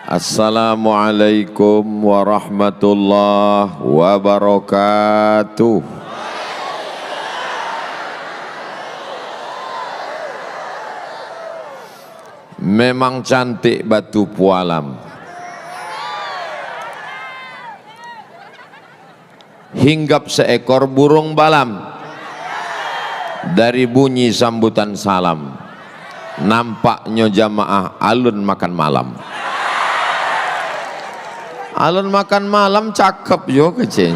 Assalamualaikum warahmatullahi wabarakatuh. Memang cantik Batu Pualam. Hinggap seekor burung balam. Dari bunyi sambutan salam, nampaknya jamaah alun makan malam. Alun makan malam cakep yo kecing.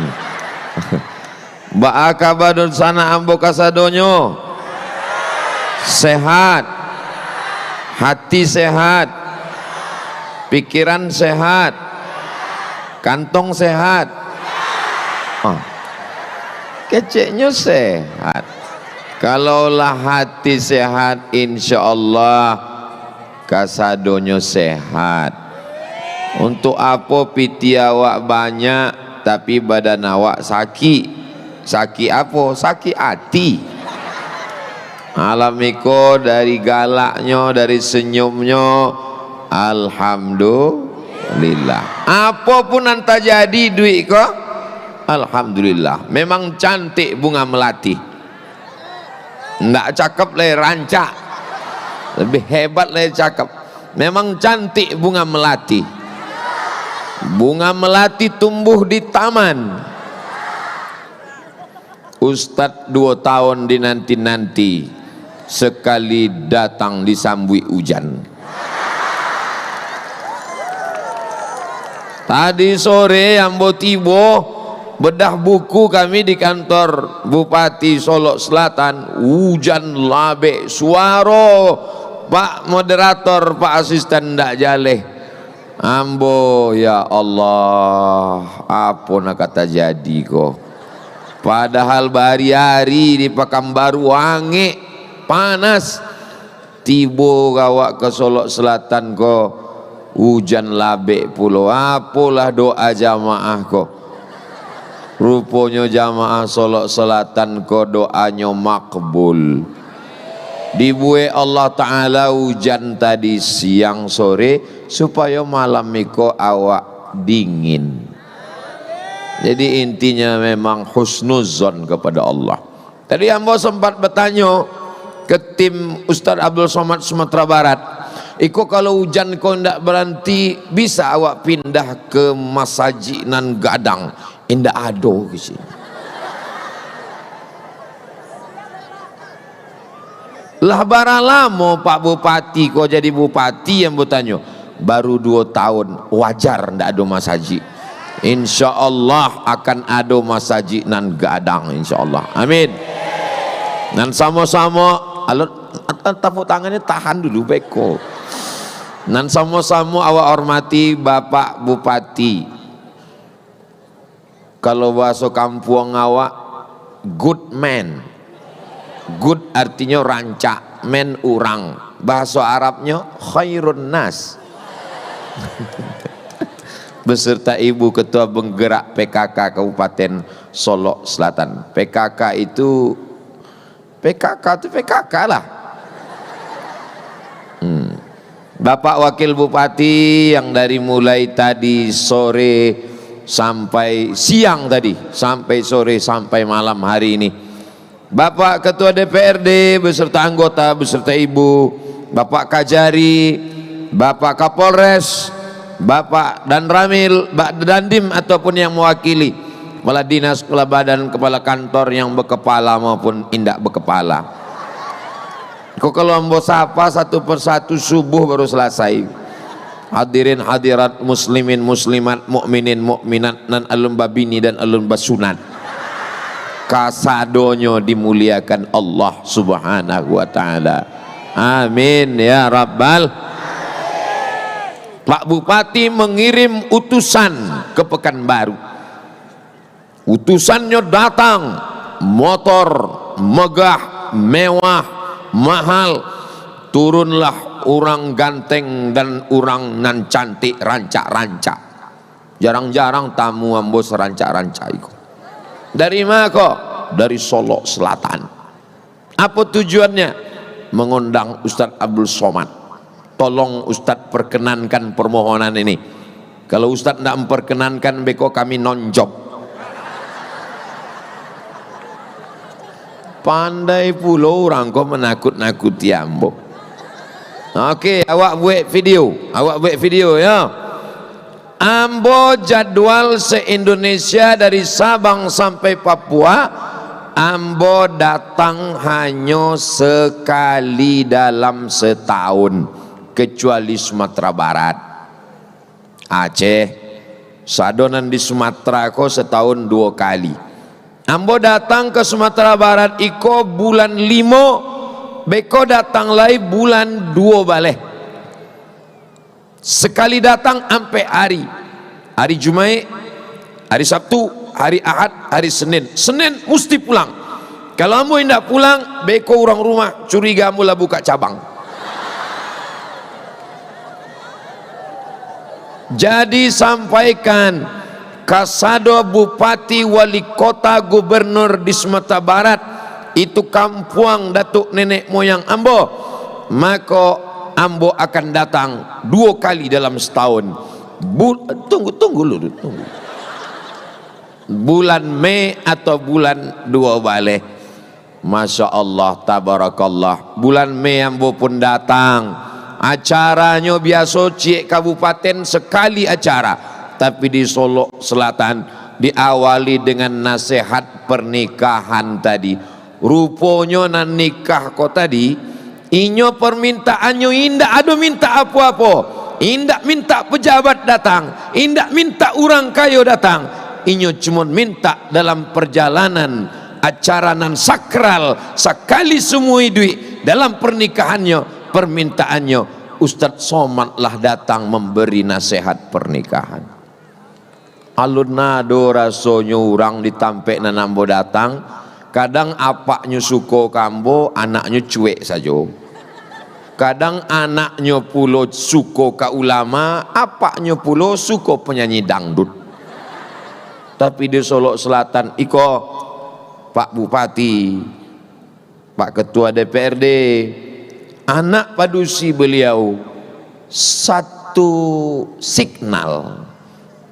Mbak akabadun sana ambo kasadonyo. Sehat, hati sehat, pikiran sehat, kantong sehat. Keceknya sehat. Kalaulah hati sehat, insya Allah kasadonyo sehat. Untuk apa piti awak banyak tapi badan awak sakit? Sakit apa? Sakit hati. Alamiko dari galaknya, dari senyumnya, alhamdulillah. Apapun anta jadi duit kok, alhamdulillah. Memang cantik bunga melati. Nggak cakep le rancak, lebih hebat le cakep. Memang cantik bunga melati. Bunga melati tumbuh di taman. Ustadz 2 tahun dinanti-nanti, sekali datang disambui hujan. Tadi sore ambo tibo bedah buku kami di kantor Bupati Solok Selatan, hujan labe, suaro Pak moderator, Pak asisten ndak jaleh. Ambo ya Allah, apa nak kata jadi kok. Padahal hari-hari di Pekanbaru wangi panas, tibo gawak ke Solok Selatan kok hujan labe pulau. Apalah doa jamaah kok. Rupanya jamaah Solok Selatan kok doanya makbul. Dibuai Allah Ta'ala hujan tadi siang sore supaya malam miko awak dingin. Jadi intinya memang husnuzon kepada Allah. Tadi ambo sempat bertanya ke tim Ustadz Abdul Somad Sumatera Barat, iko kalau hujan kau ndak berhenti bisa awak pindah ke Masajinan Gadang? Indah ado ke sini. Lah bara lama Pak Bupati kau jadi bupati, yang bertanya baru 2 tahun, wajar ndak ada masaji. Insya Allah akan ada masaji nan Gadang, insya Allah, amin. Dan sama-sama alun tepuk tangannya tahan dulu beko. Dan sama-sama awak hormati Bapak Bupati. Kalau bahasa kampung awak, good man. Good artinya rancak, men urang. Bahasa Arabnya khairun nas. Beserta Ibu Ketua Penggerak PKK Kabupaten Solok Selatan. PKK itu PKK lah. Bapak Wakil Bupati yang dari mulai tadi sore sampai siang tadi, sampai sore sampai malam hari ini. Bapak Ketua DPRD beserta anggota, beserta Ibu, Bapak Kajari, Bapak Kapolres, Bapak dan Ramil, Pak Dandim ataupun yang mewakili, kepala dinas, kepala badan, kepala kantor yang berkepala maupun indak berkepala. Kok kalau ambo sapa satu persatu subuh baru selesai. Hadirin hadirat muslimin muslimat, mukminin mukminat, nan alun babini dan alun basunat. Kasadonyo dimuliakan Allah Subhanahu wa taala. Amin ya rabbal. Pak Bupati mengirim utusan ke Pekanbaru. Utusannya datang, motor megah, mewah, mahal. Turunlah orang ganteng dan orang nan cantik rancak-rancak. Jarang-jarang tamu ambo serancak-rancak itu. Dari mana kok? Dari Solok Selatan. Apa tujuannya? Mengundang Ustadz Abdul Somad, tolong Ustadz perkenankan permohonan ini. Kalau Ustadz tidak memperkenankan, beko kami non-job. Pandai pula orang kau menakut-nakuti ambo. Okey, awak buat video ya. Ambo jadwal se-Indonesia dari Sabang sampai Papua, ambo datang hanya sekali dalam setahun, kecuali Sumatera Barat, Aceh, sadonan di Sumatera ko setahun 2 kali. Ambo datang ke Sumatera Barat iko bulan 5, beko datang lagi bulan 2 balik. Sekali datang sampai hari Jumaat, hari Sabtu, hari Ahad, hari Senin. Senin mesti pulang. Kalau kamu tidak pulang, beko orang rumah curiga mula buka cabang. Jadi sampaikan kasado bupati, wali kota, gubernur di Sumatera Barat, itu kampung datuk nenek moyang ambo, maka ambo akan datang 2 kali dalam setahun. Tunggu dulu. Bulan Mei atau bulan 2 balik. Masya Allah, tabarakallah. Bulan Mei ambo pun datang. Acaranya biasa cik kabupaten sekali acara, tapi di Solo Selatan diawali dengan nasihat pernikahan tadi. Rupanya nan nikah kok tadi, inyo permintaannya indak ada minta apa-apa, indak minta pejabat datang, indak minta orang kaya datang, inyo cuma minta dalam perjalanan acara nan sakral sekali semua duit dalam pernikahannya, permintaannya Ustadz Somad lah datang memberi nasihat pernikahan. Alun nado rasonyo orang ditampek nanambo datang, kadang apaknya suko kambo, anaknya cuek saja. Kadang anaknya pulo suko ka ulama, apaknya pulo suko penyanyi dangdut. Tapi di Solo Selatan iko Pak Bupati, Pak Ketua DPRD, anak padusi beliau satu signal,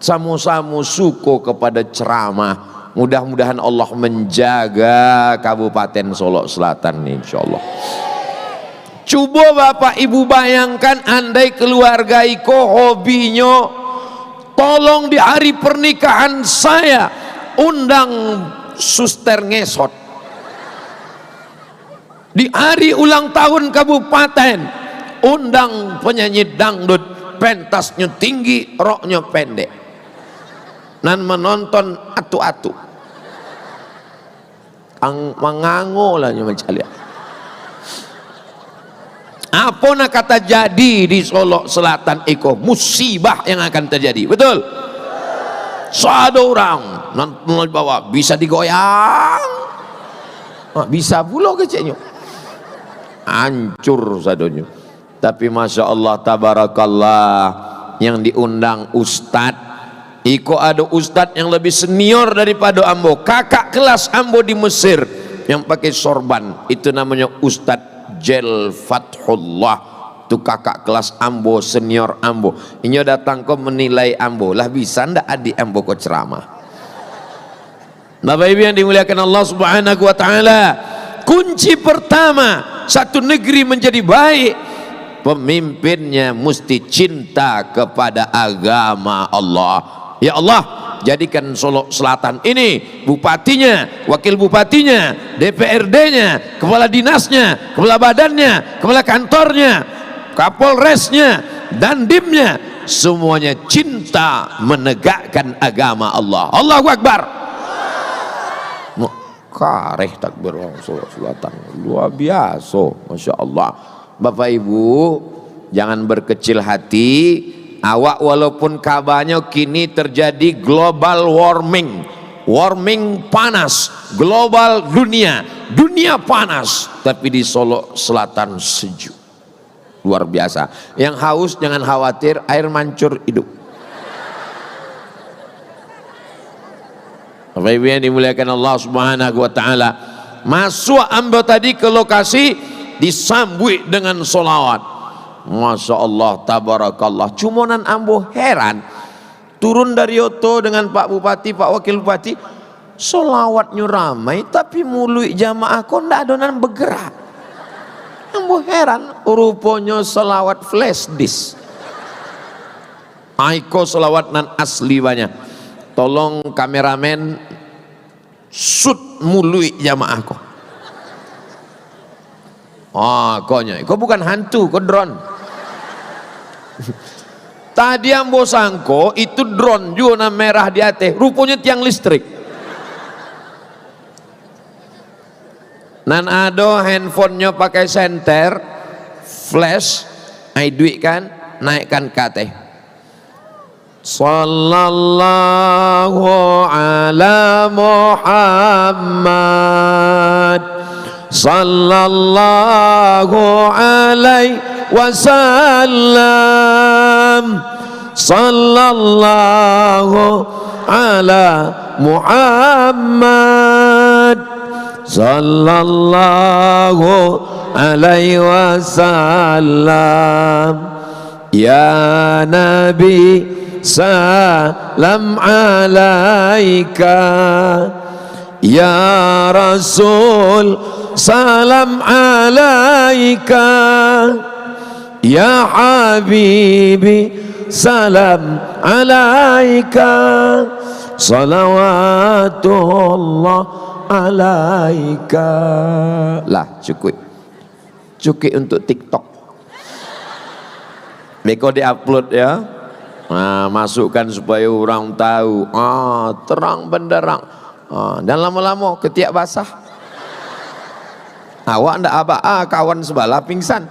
sama-sama suko kepada ceramah. Mudah-mudahan Allah menjaga Kabupaten Solo Selatan ini, insyaallah. Coba Bapak Ibu bayangkan, andai keluarga iko hobinya tolong di hari pernikahan saya undang suster ngesot, di hari ulang tahun kabupaten undang penyanyi dangdut, pentasnya tinggi, roknya pendek, dan menonton atu-atu mengango lah mencari. Apa nak kata jadi di Solo Selatan iko musibah yang akan terjadi, betul? Satu orang nanti bawa bisa digoyang, bisa pula kecilnya, hancur sadonya. Tapi masya Allah tabarakallah, yang diundang ustadz, iko ada ustadz yang lebih senior daripada ambo, kakak kelas ambo di Mesir yang pakai sorban, itu namanya Ustadz Jel Fathullah. Itu kakak kelas ambo, senior ambo. Ini datang kau menilai ambo, lah bisa ndak adik ambo kau ceramah. Bapak Ibu yang dimuliakan Allah Subhanahu wa taala, kunci pertama satu negeri menjadi baik, pemimpinnya mesti cinta kepada agama Allah. Ya Allah, jadikan Solo Selatan ini bupatinya, wakil bupatinya, DPRD-nya, kepala dinasnya, kepala badannya, kepala kantornya, kapolresnya, dandimnya, semuanya cinta menegakkan agama Allah. Allahu Akbar. Kareh takbir orang Solo Selatan, luar biasa, masya Allah. Bapak Ibu jangan berkecil hati. Awak walaupun kabarnya kini terjadi global warming, panas, global dunia panas, tapi di Solo Selatan sejuk, luar biasa. Yang haus jangan khawatir, air mancur hidup. Bapak Ibu yang dimuliakan Allah Subhanahu wa taala, masuk ambo tadi ke lokasi disambut dengan solawat. Masya Allah, tabarakallah. Cumonan ambo heran, turun dari Yoto dengan Pak Bupati, Pak Wakil Bupati, solawatnya ramai tapi mului jamaah kok ndak adonan bergerak. Ambo heran, rupanya solawat flash disk. Aiko solawat nan asli banyak. Tolong kameramen shoot mului jamaah kok. Konya, kok bukan hantu, kok drone. Tadi ambo sangko itu drone juga merah di atas, rupanya tiang listrik. Nan ada handphonenya pakai senter, flash, duit kan, naikkan ke atas. Sallallahu ala Muhammad, sallallahu alaihi wasallam, sallallahu ala Muhammad, sallallahu alaihi wasallam. Ya Nabi salam alaika, ya Rasul salam alaika, ya Habibi salam alaika, salawatullah alaika. Lah cukup untuk TikTok. Beko diupload ya. Nah, masukkan supaya orang tahu. Terang benderang. Dan lama-lama ketiak basah. Awak ndak apa kawan sebelah pingsan.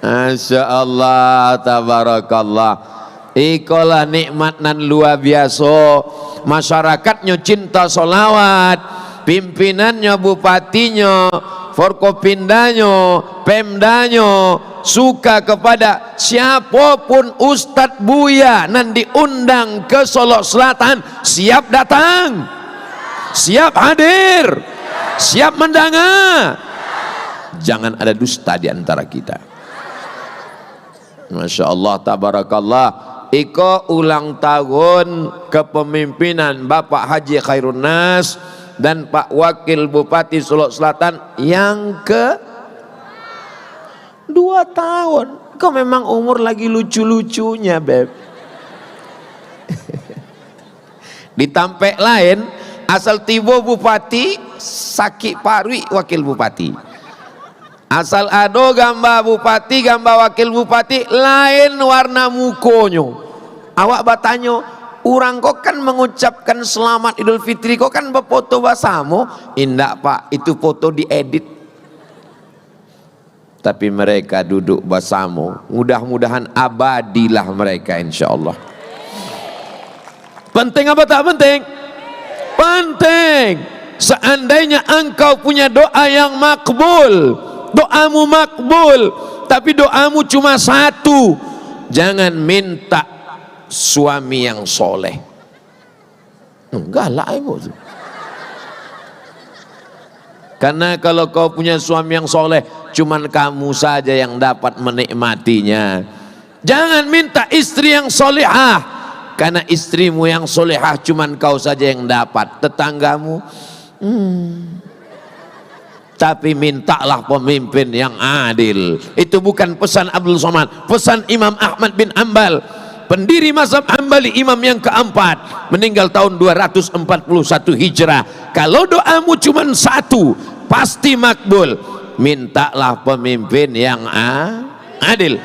Masya Allah, tabarakallah. Ikolah nikmat nan luar biasa. Masyarakatnya cinta solawat, pimpinannya, bupatinya, forkopindanya, pemdanya suka kepada siapapun Ustadz Buya nan diundang ke Solo Selatan, siap datang, siap hadir, siap mendengar. Jangan ada dusta di antara kita. Masya Allah, tabarakallah. Iko ulang tahun kepemimpinan Bapak Haji Khairun Nas dan Pak Wakil Bupati Solo Selatan yang ke 2 tahun. Kau memang umur lagi lucu-lucunya, Beb. Ditampek lain, asal tiba bupati, sakit parwi wakil bupati. Asal ado gambar bupati, gambar wakil bupati, lain warna mukonyo. Awak bertanya, orang kok kan mengucapkan selamat Idul Fitri, kok kan berfoto bersama? Indak Pak, itu foto diedit. Tapi mereka duduk bersama, mudah-mudahan abadilah mereka insya Allah. Penting apa tak penting? Penting. Seandainya engkau punya doa yang makbul, doamu makbul, tapi doamu cuma satu, jangan minta suami yang soleh. Enggak lah ibu. Karena kalau kau punya suami yang soleh, cuman kamu saja yang dapat menikmatinya. Jangan minta istri yang solehah, karena istrimu yang solehah cuman kau saja yang dapat. Tetanggamu tapi mintalah pemimpin yang adil. Itu bukan pesan Abdul Somad, pesan Imam Ahmad bin Ambal, pendiri mazhab Hambali, imam yang keempat, meninggal tahun 241 Hijrah. Kalau doamu cuma satu, pasti makbul. Mintalah pemimpin yang adil.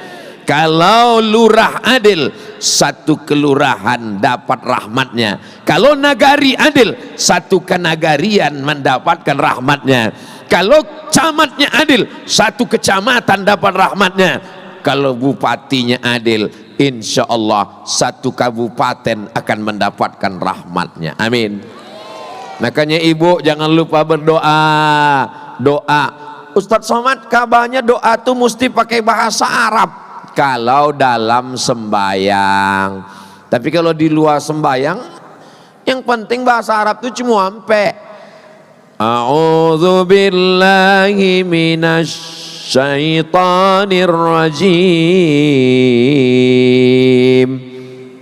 Kalau lurah adil, satu kelurahan dapat rahmatnya. Kalau nagari adil, satu kenagarian mendapatkan rahmatnya. Kalau camatnya adil, satu kecamatan dapat rahmatnya. Kalau bupatinya adil, insya Allah satu kabupaten akan mendapatkan rahmatnya. Amin. Makanya ibu jangan lupa berdoa. Doa Ustadz Somad, kabarnya doa tuh mesti pakai bahasa Arab kalau dalam sembayang. Tapi kalau di luar sembayang, yang penting bahasa Arab tuh cuma ampe. A'udzu billahi minasy syaitanir rajim.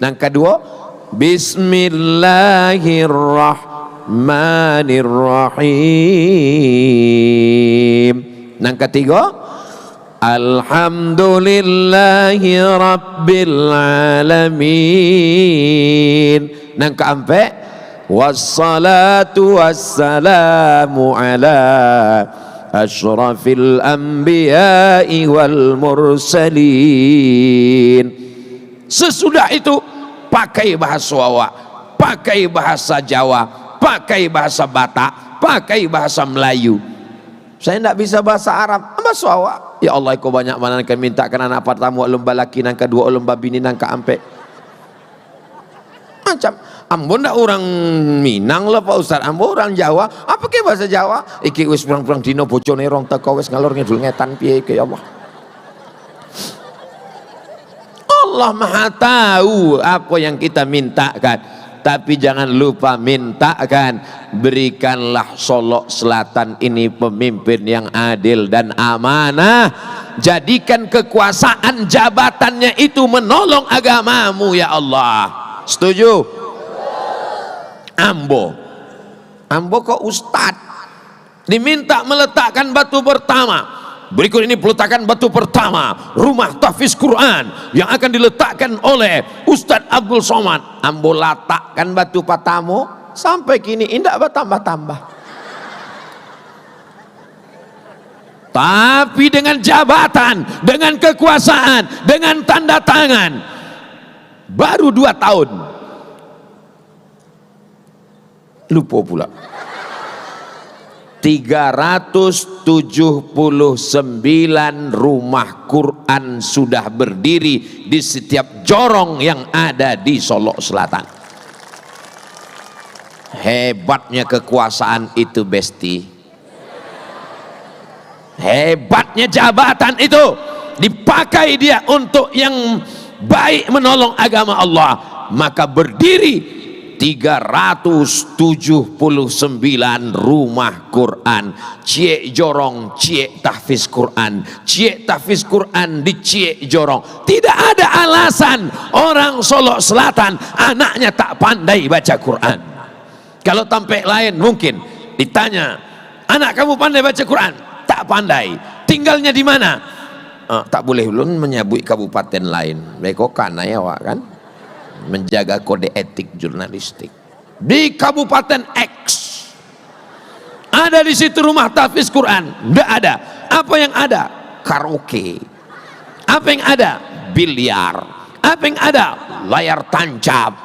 Yang kedua, bismillahirrahmanirrahim. Yang ketiga, alhamdulillahi rabbil alamin. Yang keempat, wassalatu wassalamu ala asyrafil anbiya'i wal mursalin. Sesudah itu pakai bahasa Jawa, pakai bahasa Jawa, pakai bahasa Batak, pakai bahasa Melayu. Saya tidak bisa bahasa Arab, bahasa Jawa. Ya Allah, kau banyak mana kan minta kan anak pertama lomba laki, nang kedua lomba bini, nang keempat macam ambo ndak orang Minang lah Pak Ustaz, ambo orang Jawa. Apa ke bahasa Jawa? Iki wis perang-perang dino bojone rong teko wis ngalor ngidul ngetan piye ke Allah. Allah Maha tahu apa yang kita mintakan. Tapi jangan lupa mintakan, berikanlah Solok Selatan ini pemimpin yang adil dan amanah. Jadikan kekuasaan jabatannya itu menolong agamamu ya Allah. Setuju? Ambo kok ustad diminta meletakkan batu pertama. Berikut ini peletakan batu pertama rumah tahfiz Quran yang akan diletakkan oleh Ustadz Abdul Somad. Ambo letakkan batu pertama sampai kini indah bertambah-tambah. Tapi dengan jabatan, dengan kekuasaan, dengan tanda tangan, baru 2 tahun lupa pula 379 rumah Quran sudah berdiri di setiap jorong yang ada di Solok Selatan. Hebatnya kekuasaan itu besti, hebatnya jabatan itu dipakai dia untuk yang baik, menolong agama Allah. Maka berdiri 379 rumah Quran, Ciek Jorong, Ciek Tahfiz Quran, Ciek Tahfiz Quran di Ciek Jorong. Tidak ada alasan orang Solok Selatan anaknya tak pandai baca Quran. Kalau tempat lain mungkin ditanya, anak kamu pandai baca Quran? Tak pandai. Tinggalnya di mana? Tak boleh ulun menyebut kabupaten lain. Mereka kan ya Wak, kan menjaga kode etik jurnalistik. Di Kabupaten X ada di situ rumah tahfiz Quran, enggak ada. Apa yang ada? Karaoke. Apa yang ada? Biliar. Apa yang ada? Layar tancap.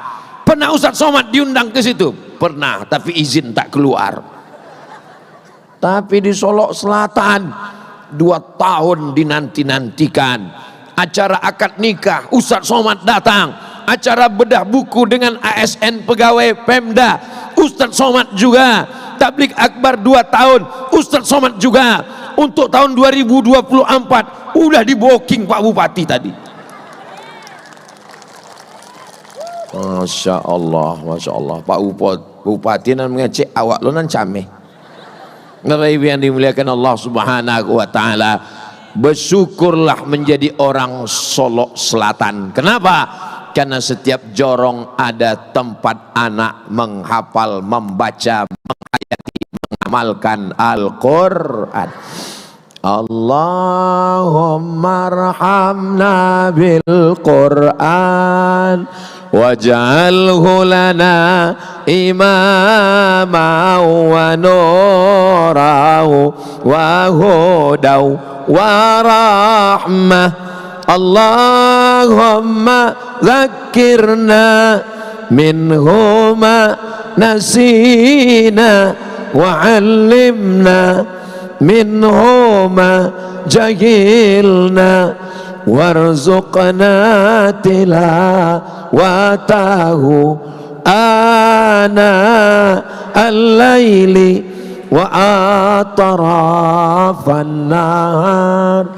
Pernah Ustadz Somad diundang ke situ? Pernah, tapi izin tak keluar. Tapi di Solok Selatan 2 tahun dinanti-nantikan. Acara akad nikah Ustadz Somad datang. Acara bedah buku dengan ASN pegawai Pemda Ustadz Somad juga. Tablik akbar 2 tahun Ustadz Somad juga. Untuk tahun 2024 udah di booking Pak Bupati tadi. Masya Allah, Masya Allah. Pak Bupati nan mengecek awak lo nan cameh. Ngeri yang dimuliakan Allah Subhanahu wa Ta'ala. Bersyukurlah menjadi orang Solok Selatan. Kenapa? Karena setiap jorong ada tempat anak menghafal, membaca, menghayati, mengamalkan Al-Quran. Allahumma arhamna bil Quran waj'alhu lana imama wa nurahu wa hudaw wa rahmah. Allahumma zakkirna minhuma nasina wa 'allimna minhuma jahilna warzuqna tilawatahu ana al-laili wa atrafan nahar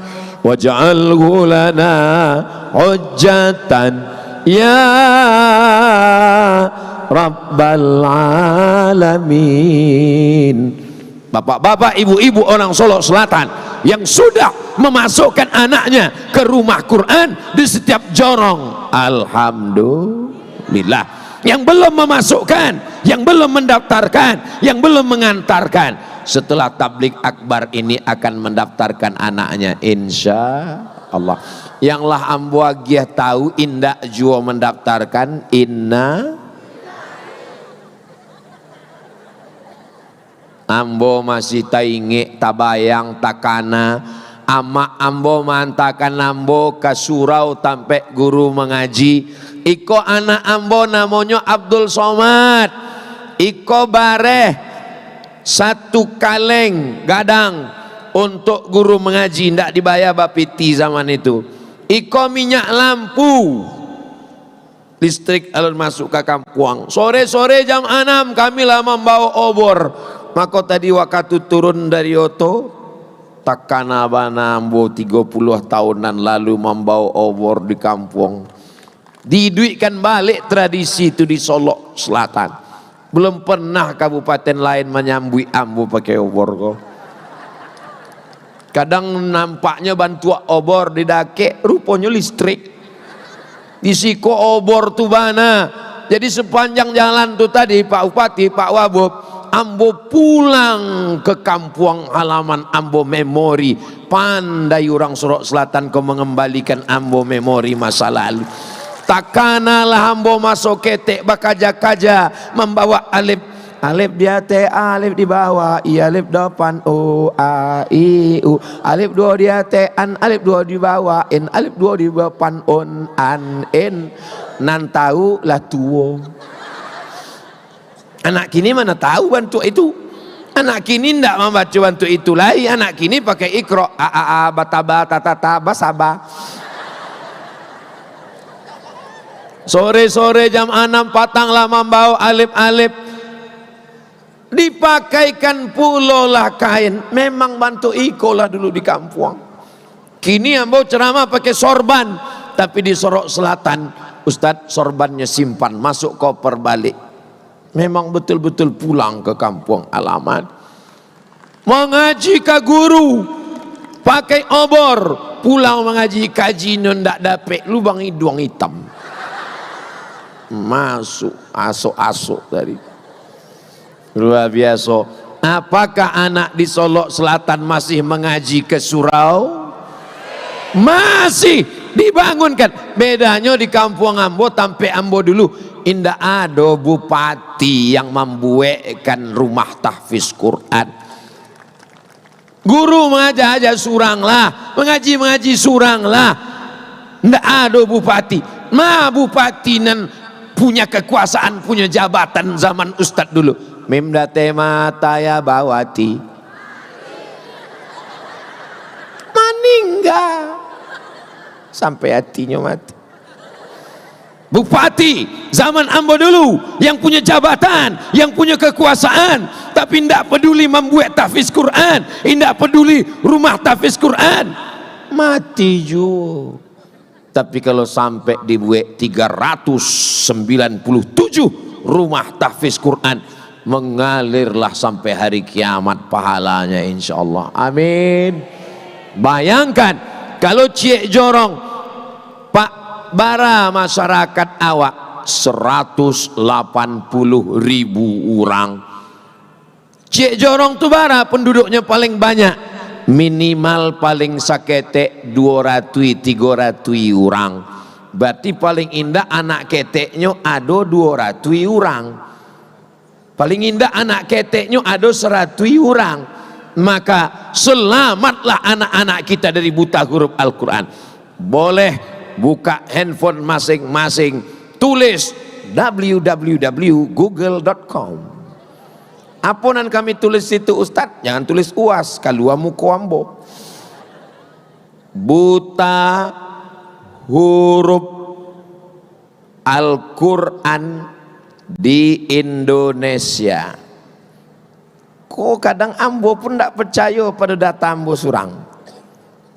waj'alhu lana hujjatan ya rabbal alamin. bapak-bapak, ibu-ibu orang Solo Selatan yang sudah memasukkan anaknya ke rumah Quran di setiap jorong, alhamdulillah. Yang belum memasukkan, yang belum mendaftarkan, yang belum mengantarkan, setelah tablik akbar ini akan mendaftarkan anaknya insya Allah. Yang lah ambo agiah tahu indak jua mendaftarkan inna ambo masih tainge tabayang takana ama ambo mantakan ambo ke surau tampe guru mengaji. Iko anak ambo namanya Abdul Somad, iko bareh satu kaleng gadang untuk guru mengaji, ndak dibayar bapiti zaman itu. Iko minyak lampu listrik alun masuk ke kampung. Sore-sore jam 6 kami lah membawa obor. Maka tadi waktu turun dari oto takana bana ambo 30 tahunan lalu membawa obor di kampung. Diduitkan balik tradisi itu di Solo Selatan. Belum pernah kabupaten lain menyambui ambo pakai obor kok. Kadang nampaknya bantuan obor di dake, rupanya listrik. Disiko obor tuh bana. Jadi sepanjang jalan tuh tadi Pak Bupati, Pak Wabub, ambo pulang ke kampung halaman ambo memori. Pandai orang Solo Selatan kau mengembalikan ambo memori masa lalu. Takanalah ambo masuk ketek bakaja-kaja membawa alif. Alif di atas, alif di bawah, i alif depan, o a i u. Alif dua di atas, an alif dua di bawah, in alif dua di depan, on an in. Nan tahu lah tuo. Anak kini mana tahu bantu itu? Anak kini ndak membaca bantu itu lagi. Anak kini pakai ikro, a bataba tatata basaba. Sore-sore jam 6 patang lah membawa alif-alif. Dipakaikan pulo lah kain. Memang bantu iko lah dulu di kampung. Kini ambo ceramah pakai sorban. Tapi di Sorok Selatan Ustadz sorbannya simpan, masuk koper balik. Memang betul-betul pulang ke kampung alamat. Mengaji ke guru pakai obor, pulang mengaji kaji ndak dapet lubang hidung hitam. Masuk asok-asok dari luar biasa. Apakah anak di Solo Selatan masih mengaji ke surau? Masih dibangunkan. Bedanya di kampung ambo tampe ambo dulu indah ada bupati yang membuatkan rumah tahfiz Quran. Guru mengajar aja surang lah, mengaji surang lah. Ndak ada bupati. Bupati nan punya kekuasaan, punya jabatan zaman Ustadz dulu. Mimda tema taya bawati meninggal sampai hatinya mati. Bupati zaman ambo dulu yang punya jabatan, yang punya kekuasaan, tapi tidak peduli membuat tahfiz Quran, tidak peduli rumah tahfiz Quran, mati juga. Tapi kalau sampai dibuat 397 rumah tahfiz Quran, mengalirlah sampai hari kiamat pahalanya insyaallah. Amin. Bayangkan kalau Ciek Jorong Pak bara masyarakat awak 180.000 orang. Ciek Jorong tu bara penduduknya paling banyak, minimal paling sakete 200-300 orang. Berarti paling indah anak keteknya ada 200 orang. Paling indah anak keteknya ada 100 orang. Maka selamatlah anak-anak kita dari buta huruf Al-Quran. Boleh buka handphone masing-masing, tulis www.google.com. Apa nan kami tulis itu Ustadz? Jangan tulis UAS, kaluamu koambo. Buta huruf Al-Quran di Indonesia. Kok kadang ambo pun tidak percaya pada data ambo surang.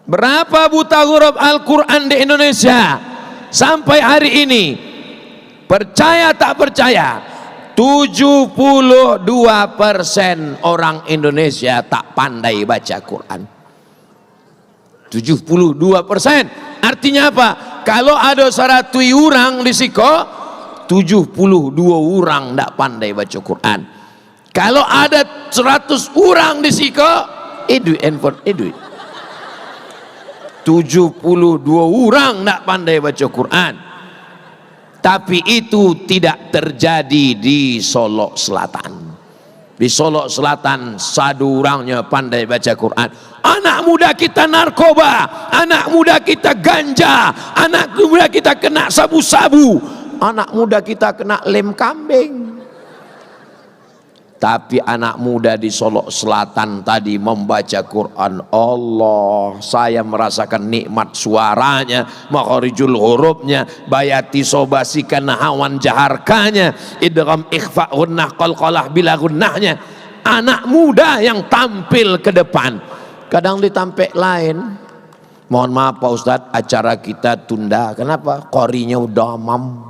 Berapa buta huruf Al-Quran di Indonesia sampai hari ini? Percaya tak percaya, 72% orang Indonesia tak pandai baca Quran. 72%. Artinya apa? Kalau ada 100 orang di siko, 72 orang tak pandai baca Quran. Kalau ada 100 orang di siko, handphone 72 orang tak pandai baca Quran. Tapi itu tidak terjadi di Solok Selatan. Di Solok Selatan satu orangnya pandai baca Quran. Anak muda kita narkoba, anak muda kita ganja, anak muda kita kena sabu-sabu, anak muda kita kena lem kambing. Tapi anak muda di Solok Selatan tadi membaca Quran, Allah, saya merasakan nikmat suaranya, makharijul hurufnya, bayati sobasikan hawan jaharkanya, idgham ikhfa gunnah qalqalah bila gunnahnya. Anak muda yang tampil ke depan. Kadang ditampek lain, mohon maaf Pak Ustadz, acara kita tunda. Kenapa? Qorinya udah mam.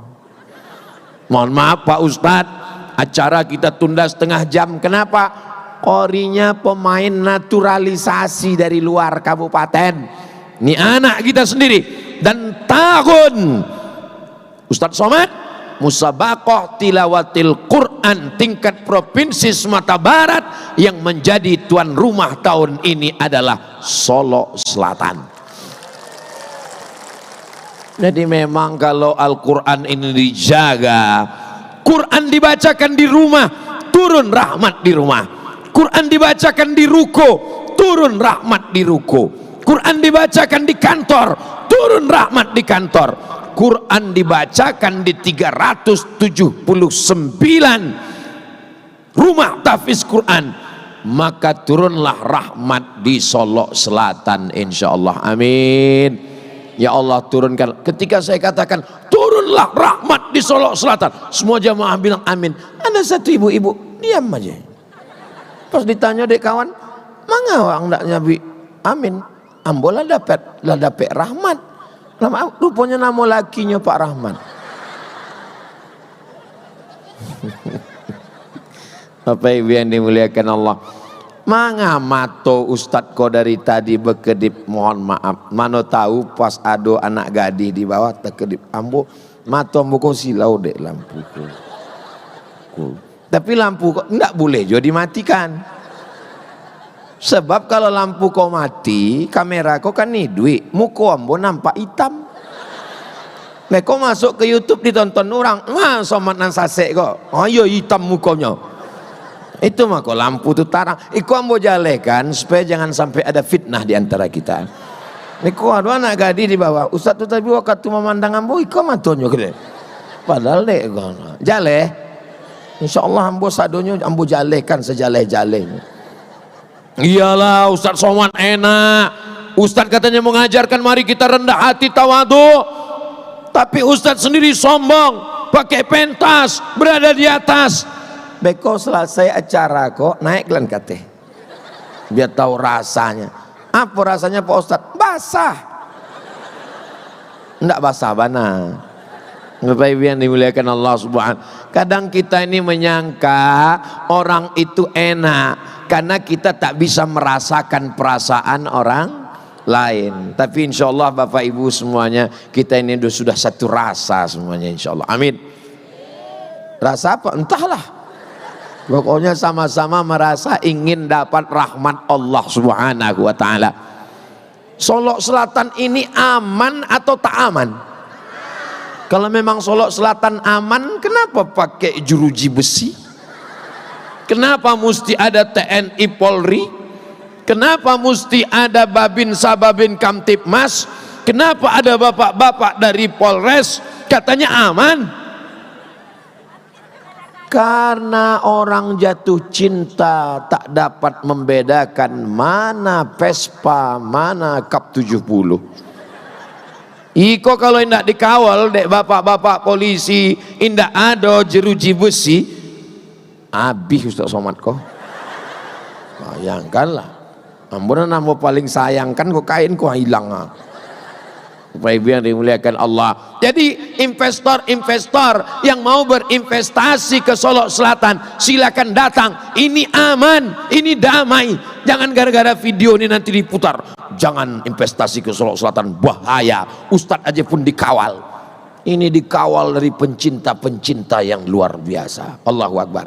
Mohon maaf Pak Ustadz, acara kita tunda setengah jam. Kenapa? Qorinya pemain naturalisasi dari luar kabupaten. Ini anak kita sendiri. Dan tahun Ustadz Somad, musabaqah tilawatil Quran tingkat provinsi Sumatera Barat, yang menjadi tuan rumah tahun ini adalah Solok Selatan. Jadi memang kalau Al-Quran ini dijaga, Quran dibacakan di rumah, turun rahmat di rumah. Quran dibacakan di ruko, turun rahmat di ruko. Quran dibacakan di kantor, turun rahmat di kantor. Quran dibacakan di 379 rumah tahfiz Quran, maka turunlah rahmat di Solok Selatan insyaallah. Amin. Ya Allah, turunkan. Ketika saya katakan turunlah rahmat di Solok Selatan, semua jamaah bilang amin. Ada satu ibu-ibu diam aja. Pas ditanya dek kawan, mangga orang ndak nyabi amin. Ambola dapat rahmat. Rupanya nama lakinya Pak Rahman. Bapak Ibu yang dimuliakan Allah, mangamato Ustadz kau dari tadi berkedip, mohon maaf, mana tahu pas ada anak gadis di bawah terkedip ambo, mato ambo kau silau dek lampu kau. Tapi lampu kau enggak boleh juga dimatikan. Sebab kalau lampu kau mati, kamera kau kan nih duit, muka ambo nampak hitam. Mereka masuk ke YouTube ditonton orang, wah somat nan sasek kok, ayo hitam mukanya. Itu mah kok lampu tuh tarang. Iku ambo jalekan supaya jangan sampai ada fitnah di antara kita. Iku ada anak gadis di bawah. Ustaz tuh tadi waktu memandang ambo, iku matonyo gede. Padahal dek jale. Insyaallah ambo sadonyo ambo jalekan sejaleh-jalehnya. Iyalah Ustaz Somad enak. Ustaz katanya mengajarkan mari kita rendah hati tawadu. Tapi Ustaz sendiri sombong, pakai pentas, berada di atas. Beko selesai acara kok naik lan kate. Biar tahu rasanya. Apa rasanya Pak Ustaz? Basah. Enggak basah bana. Bapak Ibu yang dimuliakan Allah Subhanahu. Kadang kita ini menyangka orang itu enak karena kita tak bisa merasakan perasaan orang lain. Tapi insya Allah Bapak Ibu semuanya, kita ini sudah satu rasa semuanya insya Allah. Amin. Rasa apa? Entahlah. Pokoknya sama-sama merasa ingin dapat rahmat Allah Subhanahu wa ta'ala. Solok Selatan ini aman atau tak aman? Kalau memang Solok Selatan aman, kenapa pakai jeruji besi? Kenapa mesti ada TNI Polri? Kenapa mesti ada Babin Sababin Kamtipmas? Kenapa ada bapak-bapak dari Polres? Katanya aman. Karena orang jatuh cinta tak dapat membedakan mana Vespa, mana Kap 70. Iko kalau indak dikawal dek bapak-bapak polisi, indak ada jeruji besi, habis Ustaz Somad kok. Bayangkanlah, ambunan namo paling sayangkan kok kain kok hilang. Bapak Ibu yang dimuliakan Allah. Jadi investor-investor yang mau berinvestasi ke Solok Selatan, silakan datang. Ini aman, ini damai. Jangan gara-gara video ini nanti diputar. Jangan investasi ke Solok Selatan, bahaya. Ustadz aja pun dikawal. Ini dikawal dari pencinta-pencinta yang luar biasa. Allahu Akbar.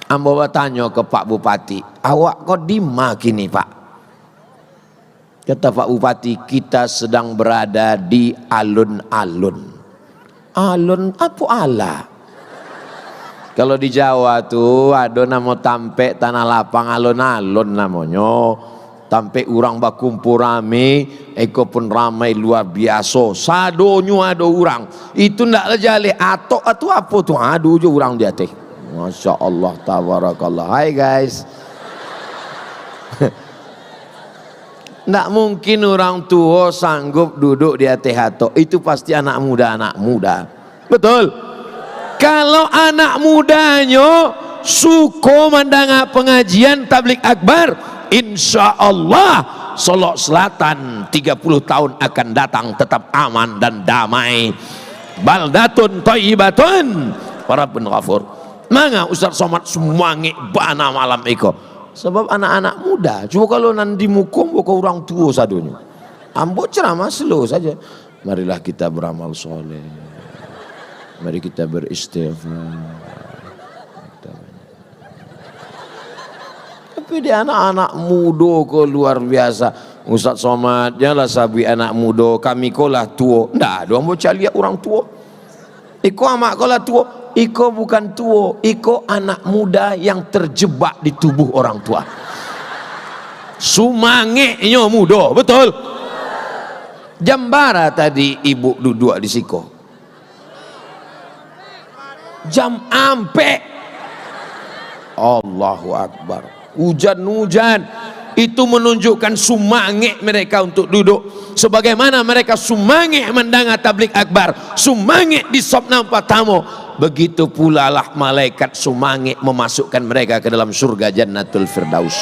Ambo tanya ke Pak Bupati, awak kok dima kini Pak? Kata Pak Bupati, kita sedang berada di alun-alun. Alun apa ala? Kalau di Jawa tuh ada nama tampe tanah lapang alun-alun namanya. Tampe orang bakumpul rame, eko pun ramai luar biasa. Sadonyo ada orang. Itu ndak lejale atau apa tuh? Aduh je orang dia teh. Masya Allah, tabarakallah. Hai guys. Nggak mungkin orang tua sanggup duduk di atas hato. Itu pasti anak muda. Betul? Kalau anak mudanya suko mandanga pengajian tablik akbar, insya Allah Solok Selatan 30 tahun akan datang tetap aman dan damai. Baldatun thayyibatun para penghafur. Manga Ustaz Somad semangat bana malam iko. Sebab anak-anak muda. Cuma kalau nanti mukum buka orang tua sadunya. Ambo ceramah slow saja. Marilah kita beramal soleh. Mari kita beristighfar. Tapi dia anak-anak muda kok luar biasa. Ustaz Somad, janganlah sabi anak muda. Kami kolah tua. Nggak, doang mau cari orang tua. Iko amak kolah tua. Iko bukan tua, iko anak muda yang terjebak di tubuh orang tua. Sumangenya muda, betul? Jambara tadi ibu duduk di siko. Jam ampe. Allahu Akbar. Hujan-hujan. Itu menunjukkan sumange mereka untuk duduk. Sebagaimana mereka sumange mendengar tablik akbar, sumange di sop nampak tamu. Begitu pula lah malaikat sumange memasukkan mereka ke dalam surga Jannatul Firdaus.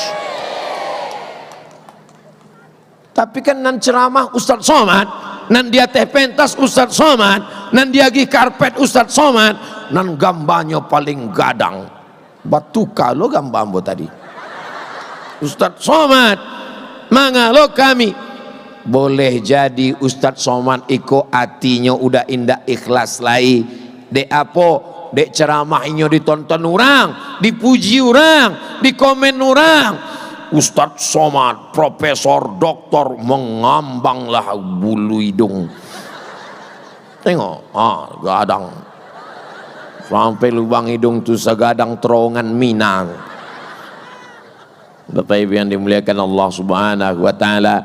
Tapi kan nan ceramah Ustaz Somad, nan dia teh pentas Ustaz Somad, nan dia gi karpet Ustaz Somad, nan gambarnya paling gadang. Batu kalau gambar ambo tadi. Ustaz Somad, mangalo kami. Boleh jadi Ustaz Somad iko hatinya udah indah ikhlas lai. Dek apa? Dek ceramahnya ditonton orang, dipuji orang, dikomen orang. Ustaz Somad, profesor, doktor, mengambanglah bulu hidung. Tengok, gadang. Sampai lubang hidung tu segadang terowongan Minang. Bapak Ibu yang dimuliakan Allah Subhanahu wa taala.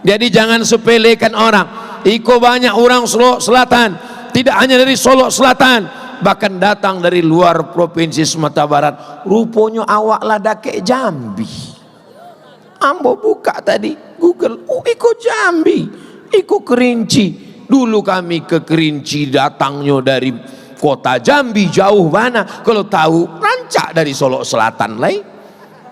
Jadi jangan sepelekan orang. Iko banyak orang Solok Selatan, tidak hanya dari Solok Selatan, bahkan datang dari luar provinsi Sumatera Barat. Rupanya awak ladake Jambi. Ambo buka tadi Google, oh iko Jambi, iko Kerinci. Dulu kami ke Kerinci datangnya dari kota Jambi, jauh mana? Kalau tahu rancak dari Solok Selatan lain.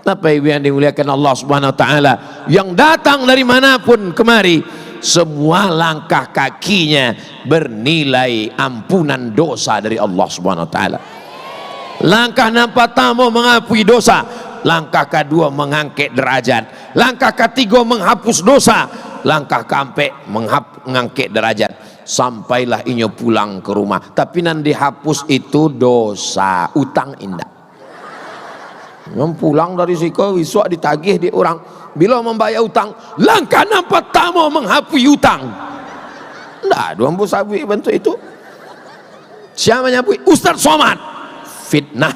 Bapak Ibu yang dimuliakan Allah Subhanahu wa taala, yang datang dari manapun kemari, semua langkah kakinya bernilai ampunan dosa dari Allah Subhanahu wa taala. Langkah nampak tamu mengampuni dosa, langkah kedua mengangkat derajat, langkah ketiga menghapus dosa, langkah keempat mengangkat derajat. Sampailah inyo pulang ke rumah, tapi nanti dihapus itu dosa, utang indah. Yang pulang dari situ besok ditagih di orang, bila membayar utang, langkah nampak tamu menghapus utang. Nggak, dua sabi bentuk itu. Siapa nyapui? Ustaz Somad. Fitnah.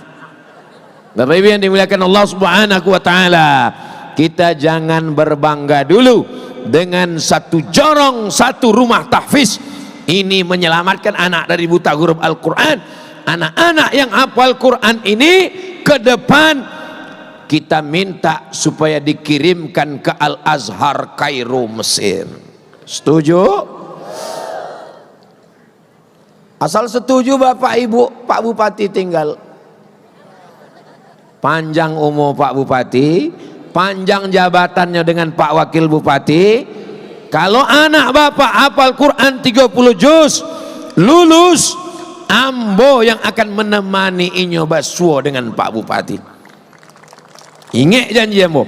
Bapak Ibu yang dimuliakan Allah Subhanahu wa taala, kita jangan berbangga dulu dengan satu jorong, satu rumah tahfiz. Ini menyelamatkan anak dari buta huruf Al-Quran. Anak-anak yang hafal Quran ini ke depan kita minta supaya dikirimkan ke Al-Azhar Kairo Mesir. Setuju? Asal setuju Bapak Ibu, Pak Bupati tinggal. Panjang umur Pak Bupati, panjang jabatannya dengan Pak Wakil Bupati, kalau anak bapak hafal Quran 30 juz lulus, ambo yang akan menemani inyo basuo dengan Pak Bupati. Ingat janji ambo.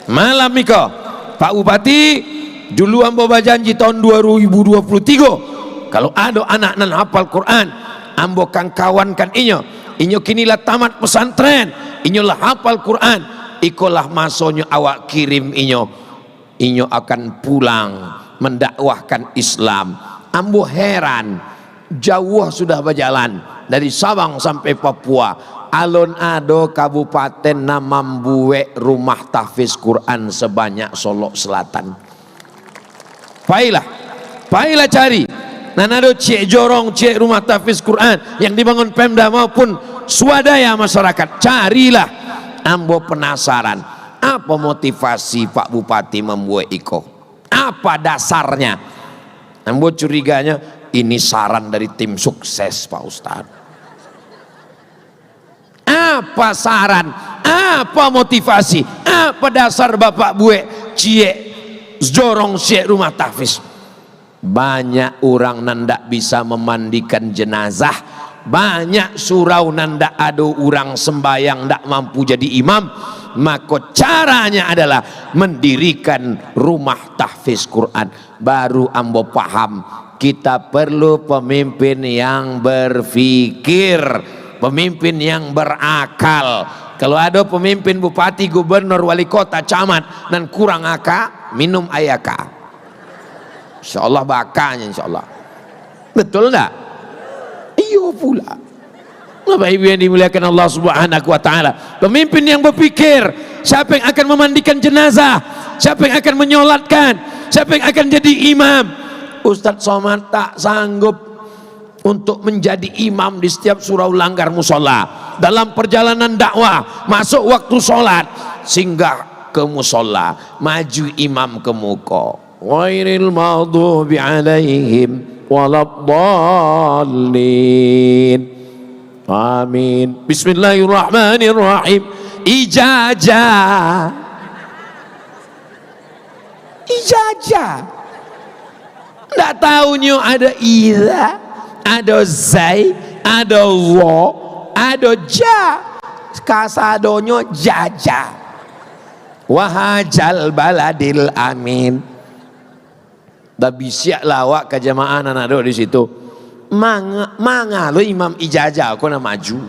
Malam niko Pak Bupati, dulu ambo berjanji tahun 2023 kalau ada anak nan hafal Quran, ambo kan kawankan inyo kinilah tamat pesantren, inyo lah hafal Quran, ikolah masonyo awak kirim inyo akan pulang mendakwahkan Islam. Ambo heran, jauh sudah berjalan dari Sabang sampai Papua, alon ado kabupaten namambuwe rumah tahfiz Quran sebanyak Solok Selatan. Pailah cari. Nanado cek jorong, cek rumah tahfiz Quran yang dibangun Pemda maupun swadaya masyarakat. Carilah. Ambo penasaran, apa motivasi Pak Bupati membuat iko? Apa dasarnya? Ambo curiganya ini saran dari tim sukses Pak Ustadz. Apa saran? Apa motivasi? Apa dasar Bapak buat cie jorong cek rumah tahfiz? Banyak orang nandak bisa memandikan jenazah, banyak surau nandak ada orang sembayang ndak mampu jadi imam, maka caranya adalah mendirikan rumah tahfiz Quran. Baru ambo paham, kita perlu pemimpin yang berpikir, pemimpin yang berakal. Kalau ada pemimpin bupati, gubernur, wali kota, camat dan kurang akal, minum ayaka, insyaallah bakanya insyaallah. Betul enggak? Iyo pula. Bapak Ibu yang dimuliakan Allah Subhanahu wa taala, pemimpin yang berpikir siapa yang akan memandikan jenazah, siapa yang akan menyolatkan, siapa yang akan jadi imam. Ustadz Somad tak sanggup untuk menjadi imam di setiap surau langgar musola. Dalam perjalanan dakwah, masuk waktu sholat, singgah ke musola, maju imam ke muka. Ghairil maghdubi alaihim waladdallin. Amin. Bismillahirrahmanirrahim. Ijazah. Nggak tahunya ada iza, ada zai, ada wo, ada ja. Kasadonyo jaja. Wahajal baladil amin. Tapi siap lawak ke jamaah anak di situ. Manga lo imam ijazah kau nak maju.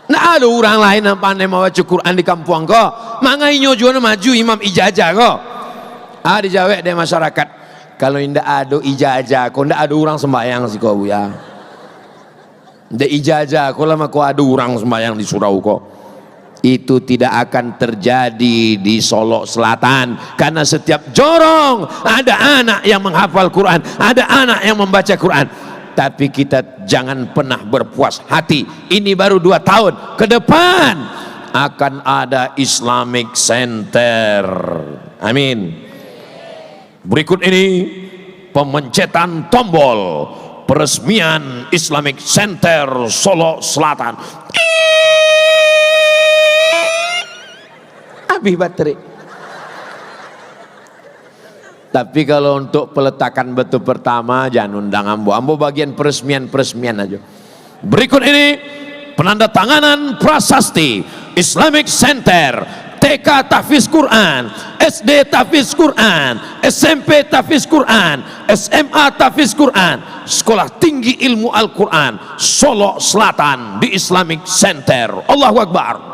Nak ada orang lain yang pandai membaca Quran di kampung kau. Manga inyo juga nak maju imam ijazah kau. Dijawab dari masyarakat. Kalau indah ada ijazah, kau indah ada orang sembahyang sih kau ya. Indah ijazah, kau lama kau ada orang sembahyang di surau kau. Itu tidak akan terjadi di Solok Selatan, karena setiap jorong ada anak yang menghafal Quran, ada anak yang membaca Quran. Tapi kita jangan pernah berpuas hati. Ini baru 2 tahun, ke depan akan ada Islamic Center. Amin. Berikut ini pemencetan tombol peresmian Islamic Center Solok Selatan. Habis baterai. Tapi kalau untuk peletakan batu pertama jangan undang ambo bagian peresmian aja. Berikut ini penandatanganan prasasti Islamic Center, TK tahfiz Quran, SD tahfiz Quran, SMP tahfiz Quran, SMA tahfiz Quran, Sekolah Tinggi Ilmu Al-Quran Solok Selatan di Islamic Center. Allahu Akbar.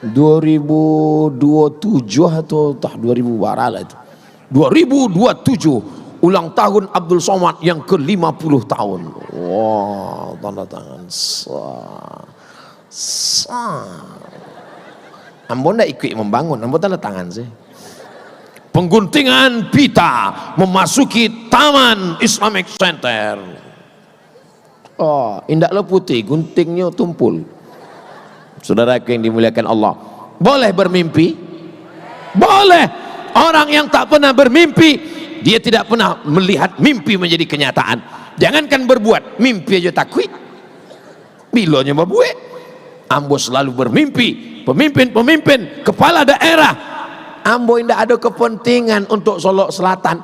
2027 atau 2000 baralah itu. 2027 ulang tahun Abdul Somad yang ke-50 tahun. Wah, tanda tangan. Ambo ndak ikut membangun, ambo tanda tangan sih. Pengguntingan pita memasuki Taman Islamic Center. Oh, indak lo putih, guntingnya tumpul. Saudaraku yang dimuliakan Allah, boleh bermimpi? Boleh. Orang yang tak pernah bermimpi, dia tidak pernah melihat mimpi menjadi kenyataan. Jangankan berbuat, mimpi aja takut. Bilonya berbuat. Ambo selalu bermimpi. Pemimpin-pemimpin, kepala daerah Ambo tidak ada kepentingan untuk Solok Selatan,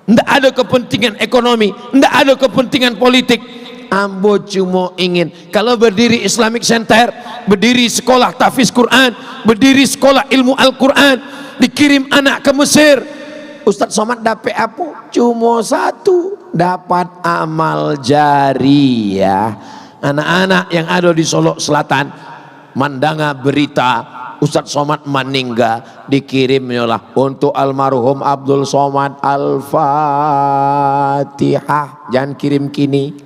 tidak ada kepentingan ekonomi, tidak ada kepentingan politik. Ambo cuma ingin kalau berdiri Islamic Center, berdiri sekolah tahfiz Quran, berdiri sekolah ilmu Al-Quran, dikirim anak ke Mesir, Ustadz Somad dapat apa? Cuma satu, dapat amal jariyah. Anak-anak yang ada di Solok Selatan mandanga berita Ustadz Somad meninggal, dikirimnya lah untuk almarhum Abdul Somad Al-Fatihah. Jangan kirim kini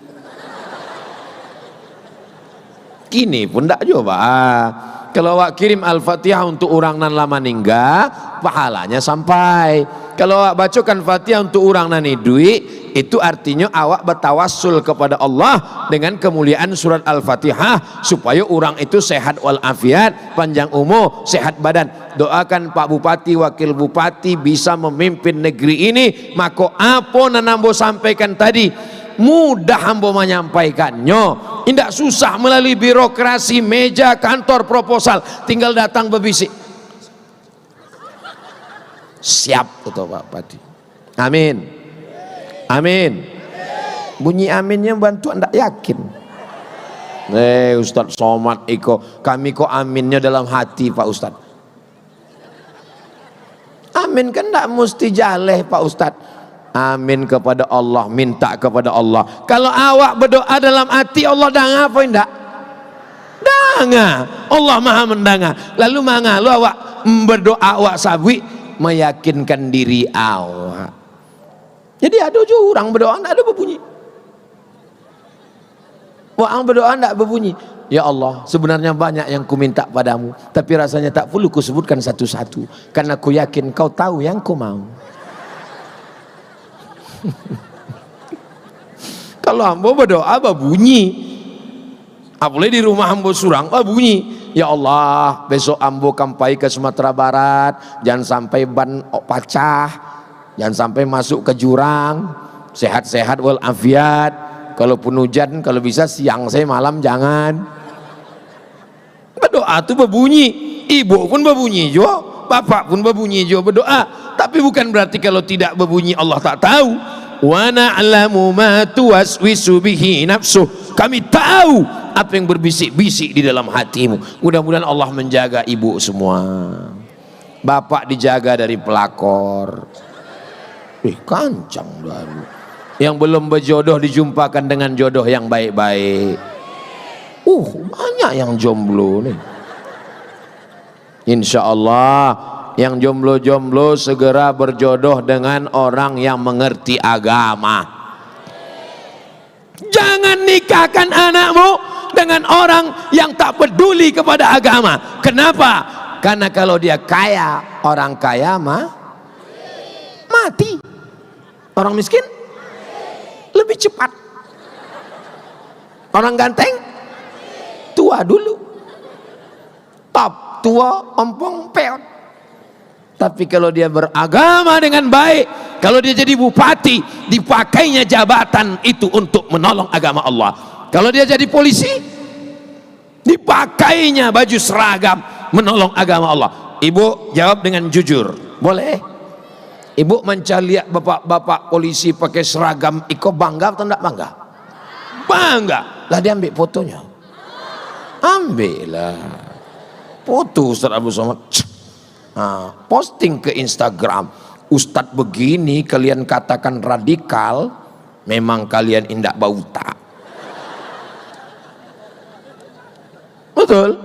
pun tak coba. Kalau awak kirim Al-Fatihah untuk orang nan lama meninggal, pahalanya sampai. Kalau awak bacakan Fatihah untuk orang nan duit, itu artinya awak bertawassul kepada Allah dengan kemuliaan surat Al-Fatihah supaya orang itu sehat walafiat, panjang umur, sehat badan. Doakan Pak Bupati, Wakil Bupati bisa memimpin negeri ini. Maka apa yang ambo sampaikan tadi mudah ambo menyampaikannya, tidak susah melalui birokrasi, meja kantor proposal, tinggal datang berbisik siap itu Pak Bupati. Amin, amin. Bunyi aminnya bantu anda yakin. Ustadz Somad iko, kami kok aminnya dalam hati Pak Ustadz. Amin kan tidak mesti jaleh Pak Ustadz. Amin kepada Allah, minta kepada Allah. Kalau awak berdoa dalam hati, Allah dengar apa enggak? Dengar. Allah maha mendengar. Lalu mangga lu awak berdoa awak sabwi meyakinkan diri awak. Jadi ada juga orang berdoa enggak ada berbunyi. Orang berdoa enggak berbunyi. Ya Allah, sebenarnya banyak yang ku minta padamu, tapi rasanya tak perlu ku sebutkan satu-satu, karena ku yakin kau tahu yang ku mau. Kalau ambo berdoa berbunyi, apalagi di rumah ambo surang berbunyi. Ya Allah, besok ambo kampai ke Sumatera Barat, jangan sampai ban pecah, jangan sampai masuk ke jurang, sehat-sehat walafiat. Kalaupun hujan, kalau bisa siang saya malam jangan. Berdoa itu berbunyi, ibu pun berbunyi juga, bapak pun berbunyi juga berdoa. Tapi bukan berarti kalau tidak berbunyi Allah tak tahu. Wa na'lamu ma tuwaswisu bihi nafsuh. Kami tahu apa yang berbisik-bisik di dalam hatimu. Mudah-mudahan Allah menjaga ibu semua. Bapak dijaga dari pelakor. Kancang baru. Yang belum berjodoh dijumpakan dengan jodoh yang baik-baik. Banyak yang jomblo nih. Insya Allah yang jomblo-jomblo segera berjodoh dengan orang yang mengerti agama. Jangan nikahkan anakmu dengan orang yang tak peduli kepada agama. Kenapa? Karena kalau dia kaya, orang kaya mati. Orang miskin lebih cepat. Orang ganteng tua dulu. Top tua ompong peot. Tapi kalau dia beragama dengan baik, kalau dia jadi bupati, dipakainya jabatan itu untuk menolong agama Allah. Kalau dia jadi polisi, dipakainya baju seragam menolong agama Allah. Ibu jawab dengan jujur, boleh? Ibu mencari bapak-bapak polisi pakai seragam, iko bangga atau tidak bangga? Bangga. Lah dia ambil fotonya. Ambillah foto Ustaz Abu Somad. Posting ke Instagram. Ustadz begini kalian katakan radikal, memang kalian indak bauta. Betul.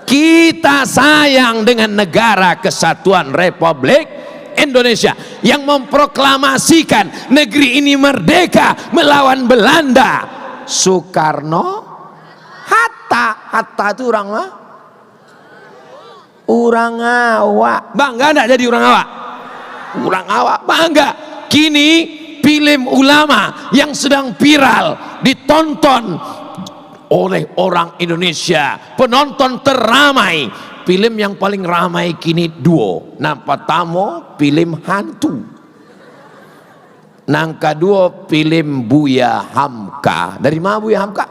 Kita sayang dengan negara kesatuan Republik Indonesia yang memproklamasikan negeri ini merdeka melawan Belanda. Soekarno, Hatta itu orang lah. Orang awak bangga enggak jadi orang awak? Orang awak bangga. Kini film ulama yang sedang viral ditonton oleh orang Indonesia, penonton teramai. Film yang paling ramai kini duo. Nah, pertama film hantu. Nang kedua film Buya Hamka. Dari mana Buya Hamka?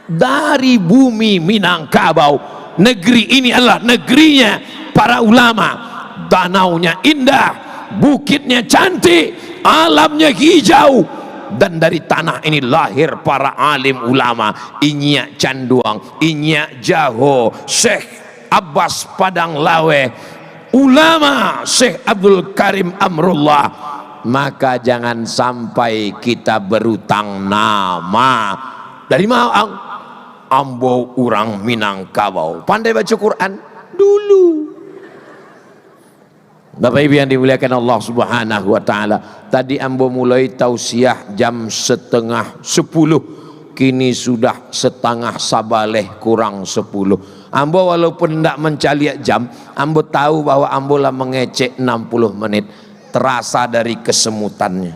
Dari bumi Minangkabau. Negeri ini adalah negerinya para ulama. Danaunya indah, bukitnya cantik, alamnya hijau, dan dari tanah ini lahir para alim ulama. Inyak Canduang, Inyak Jaho, Syekh Abbas Padang Lawe, ulama Syekh Abdul Karim Amrullah. Maka jangan sampai kita berutang nama. Dari mana? Ambo orang Minangkabau. Pandai baca Quran dulu. Bapak Ibu yang dimuliakan Allah Subhanahu wa taala, tadi ambo mulai tausiah jam 9:30, kini sudah 9:30 kurang 10. Ambo walaupun tidak mencaliak jam, ambo tahu bahwa ambo lah mengecek 60 menit, terasa dari kesemutannya.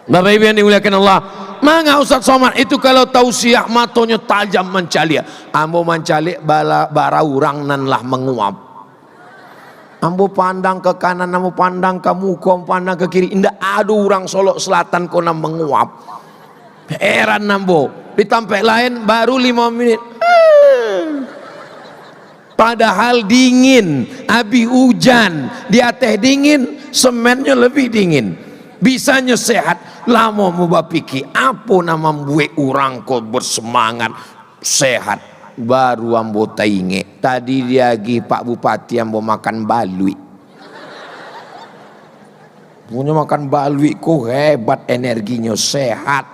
Bapak Ibu yang dimuliakan Allah, mangga Ustaz Somad itu kalau tausiah matonya tajam mencaliak, ambo mencaliak bara urang nan lah menguap. Ambo pandang ke kanan, ambo pandang ke muka, pandang ke kiri, indah ada orang Solok Selatan kona menguap. Heran ambo, di tempat lain baru 5 menit. Padahal dingin, habis hujan, di atas dingin, semennya lebih dingin. Bisanya sehat, lama mau bapiki, apa nama buat orang kau bersemangat sehat. Baru ambo tainge tadi dia lagi Pak Bupati ambo makan balui, punya makan balui kok hebat, energinya sehat,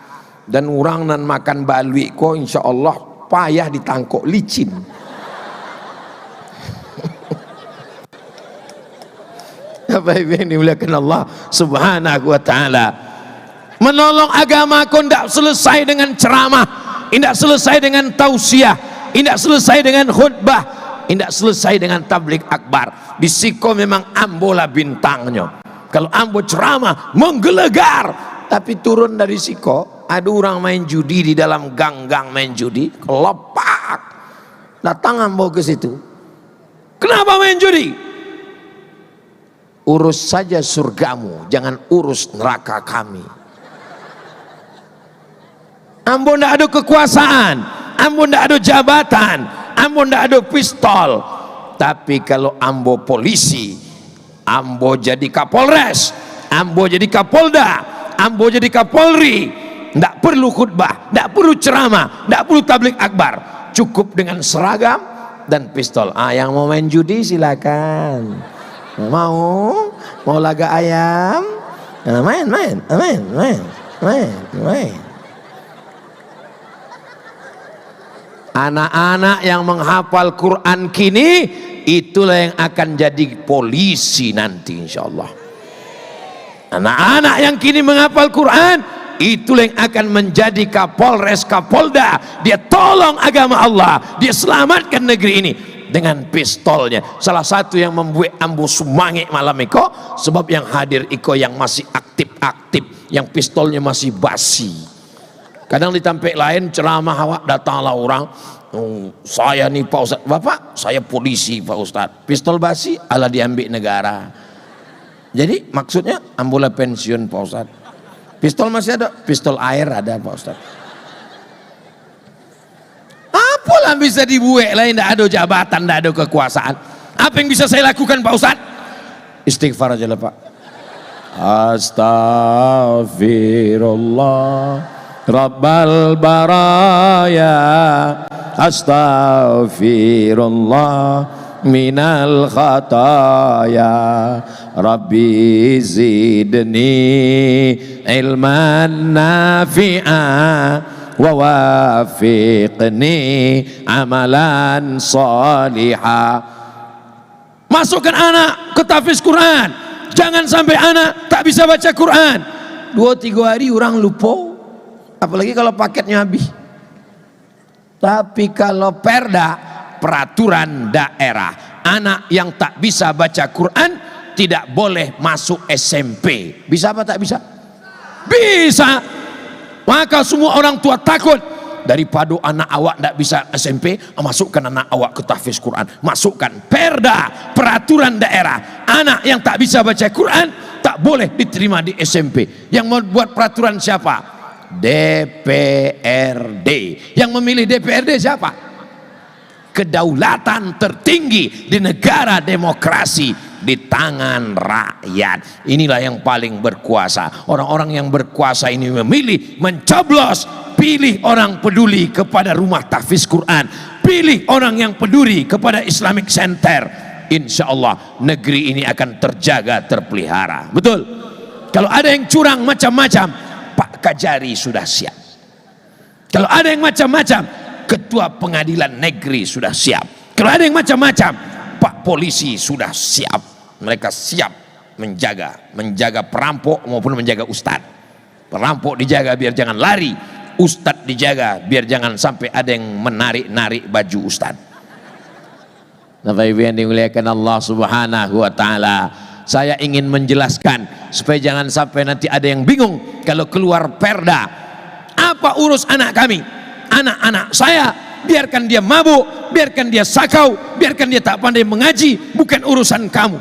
dan orang nan makan balui kok insya Allah payah ditangkok licin. Apa yang dimuliakan Allah Subhanahu wa taala, menolong agama kau tidak selesai dengan ceramah, tidak selesai dengan tausiah, tidak selesai dengan khutbah, tidak selesai dengan tablik akbar. Di Siko memang ambolah bintangnya. Kalau ambo ceramah menggelegar, tapi turun dari Siko ada orang main judi di dalam gang-gang main judi, kelopak. Datang ambo ke situ. Kenapa main judi? Urus saja surgamu, jangan urus neraka kami. Ambo tidak ada kekuasaan, ambo tidak ada jabatan, ambo tidak ada pistol. Tapi kalau ambo polisi, ambo jadi Kapolres, ambo jadi Kapolda, ambo jadi Kapolri, tidak perlu khutbah, tidak perlu ceramah, tidak perlu tablik akbar, cukup dengan seragam dan pistol. Yang mau main judi silakan. Mau laga ayam, main. Anak-anak yang menghafal Quran kini, itulah yang akan jadi polisi nanti insya Allah. Anak-anak yang kini menghafal Quran, itulah yang akan menjadi Kapolres, Kapolda. Dia tolong agama Allah, dia selamatkan negeri ini dengan pistolnya. Salah satu yang membuat ambo semangat malam iko, sebab yang hadir iko yang masih aktif-aktif, yang pistolnya masih basi. Kadang di tempat lain ceramah awak datanglah orang, saya nih Pak Ustadz, Bapak saya polisi Pak Ustadz, pistol basi ala diambil negara. Jadi maksudnya ambola pensiun Pak Ustadz, pistol masih ada, pistol air ada Pak Ustadz. Apalah bisa dibuat lain, tidak ada jabatan, tidak ada kekuasaan. Apa yang bisa saya lakukan Pak Ustadz? Istighfar aja lah Pak. Astaghfirullah Rabbal baraya, astaghfirullah minal khataya, Rabbi zidni ilman nafi'a wa wafiqni amalan salihah. Masukkan anak ke tahfiz Quran, jangan sampai anak tak bisa baca Quran. 2-3 hari orang lupa, apalagi kalau paketnya habis. Tapi kalau perda, peraturan daerah, anak yang tak bisa baca Quran tidak boleh masuk SMP. Bisa apa tak bisa? Bisa. Maka semua orang tua takut, daripada anak awak tidak bisa SMP, masukkan anak awak ke tahfiz Quran. Masukkan perda, peraturan daerah, anak yang tak bisa baca Quran tak boleh diterima di SMP. Yang membuat peraturan siapa? DPRD. Yang memilih DPRD siapa? kedaulatan tertinggi di negara demokrasi di tangan rakyat. Inilah yang paling berkuasa. Orang-orang yang berkuasa ini memilih, mencoblos, pilih orang peduli kepada rumah tahfiz Quran, pilih orang yang peduli kepada Islamic Center. Insya Allah negeri ini akan terjaga, terpelihara. Betul. Kalau ada yang curang macam-macam, Pak Kajari sudah siap. Kalau ada yang macam-macam, Ketua Pengadilan Negeri sudah siap. Kalau ada yang macam-macam, Pak Polisi sudah siap. Mereka siap menjaga perampok maupun menjaga ustadz. Perampok dijaga biar jangan lari, ustadz dijaga biar jangan sampai ada yang menarik-narik baju ustadz. Bapak Ibu yang dimuliakan Allah Subhanahu wa taala, saya ingin menjelaskan supaya jangan sampai nanti ada yang bingung kalau keluar perda. Apa urus anak kami? Anak-anak saya, biarkan dia mabuk, biarkan dia sakau, biarkan dia tak pandai mengaji, bukan urusan kamu.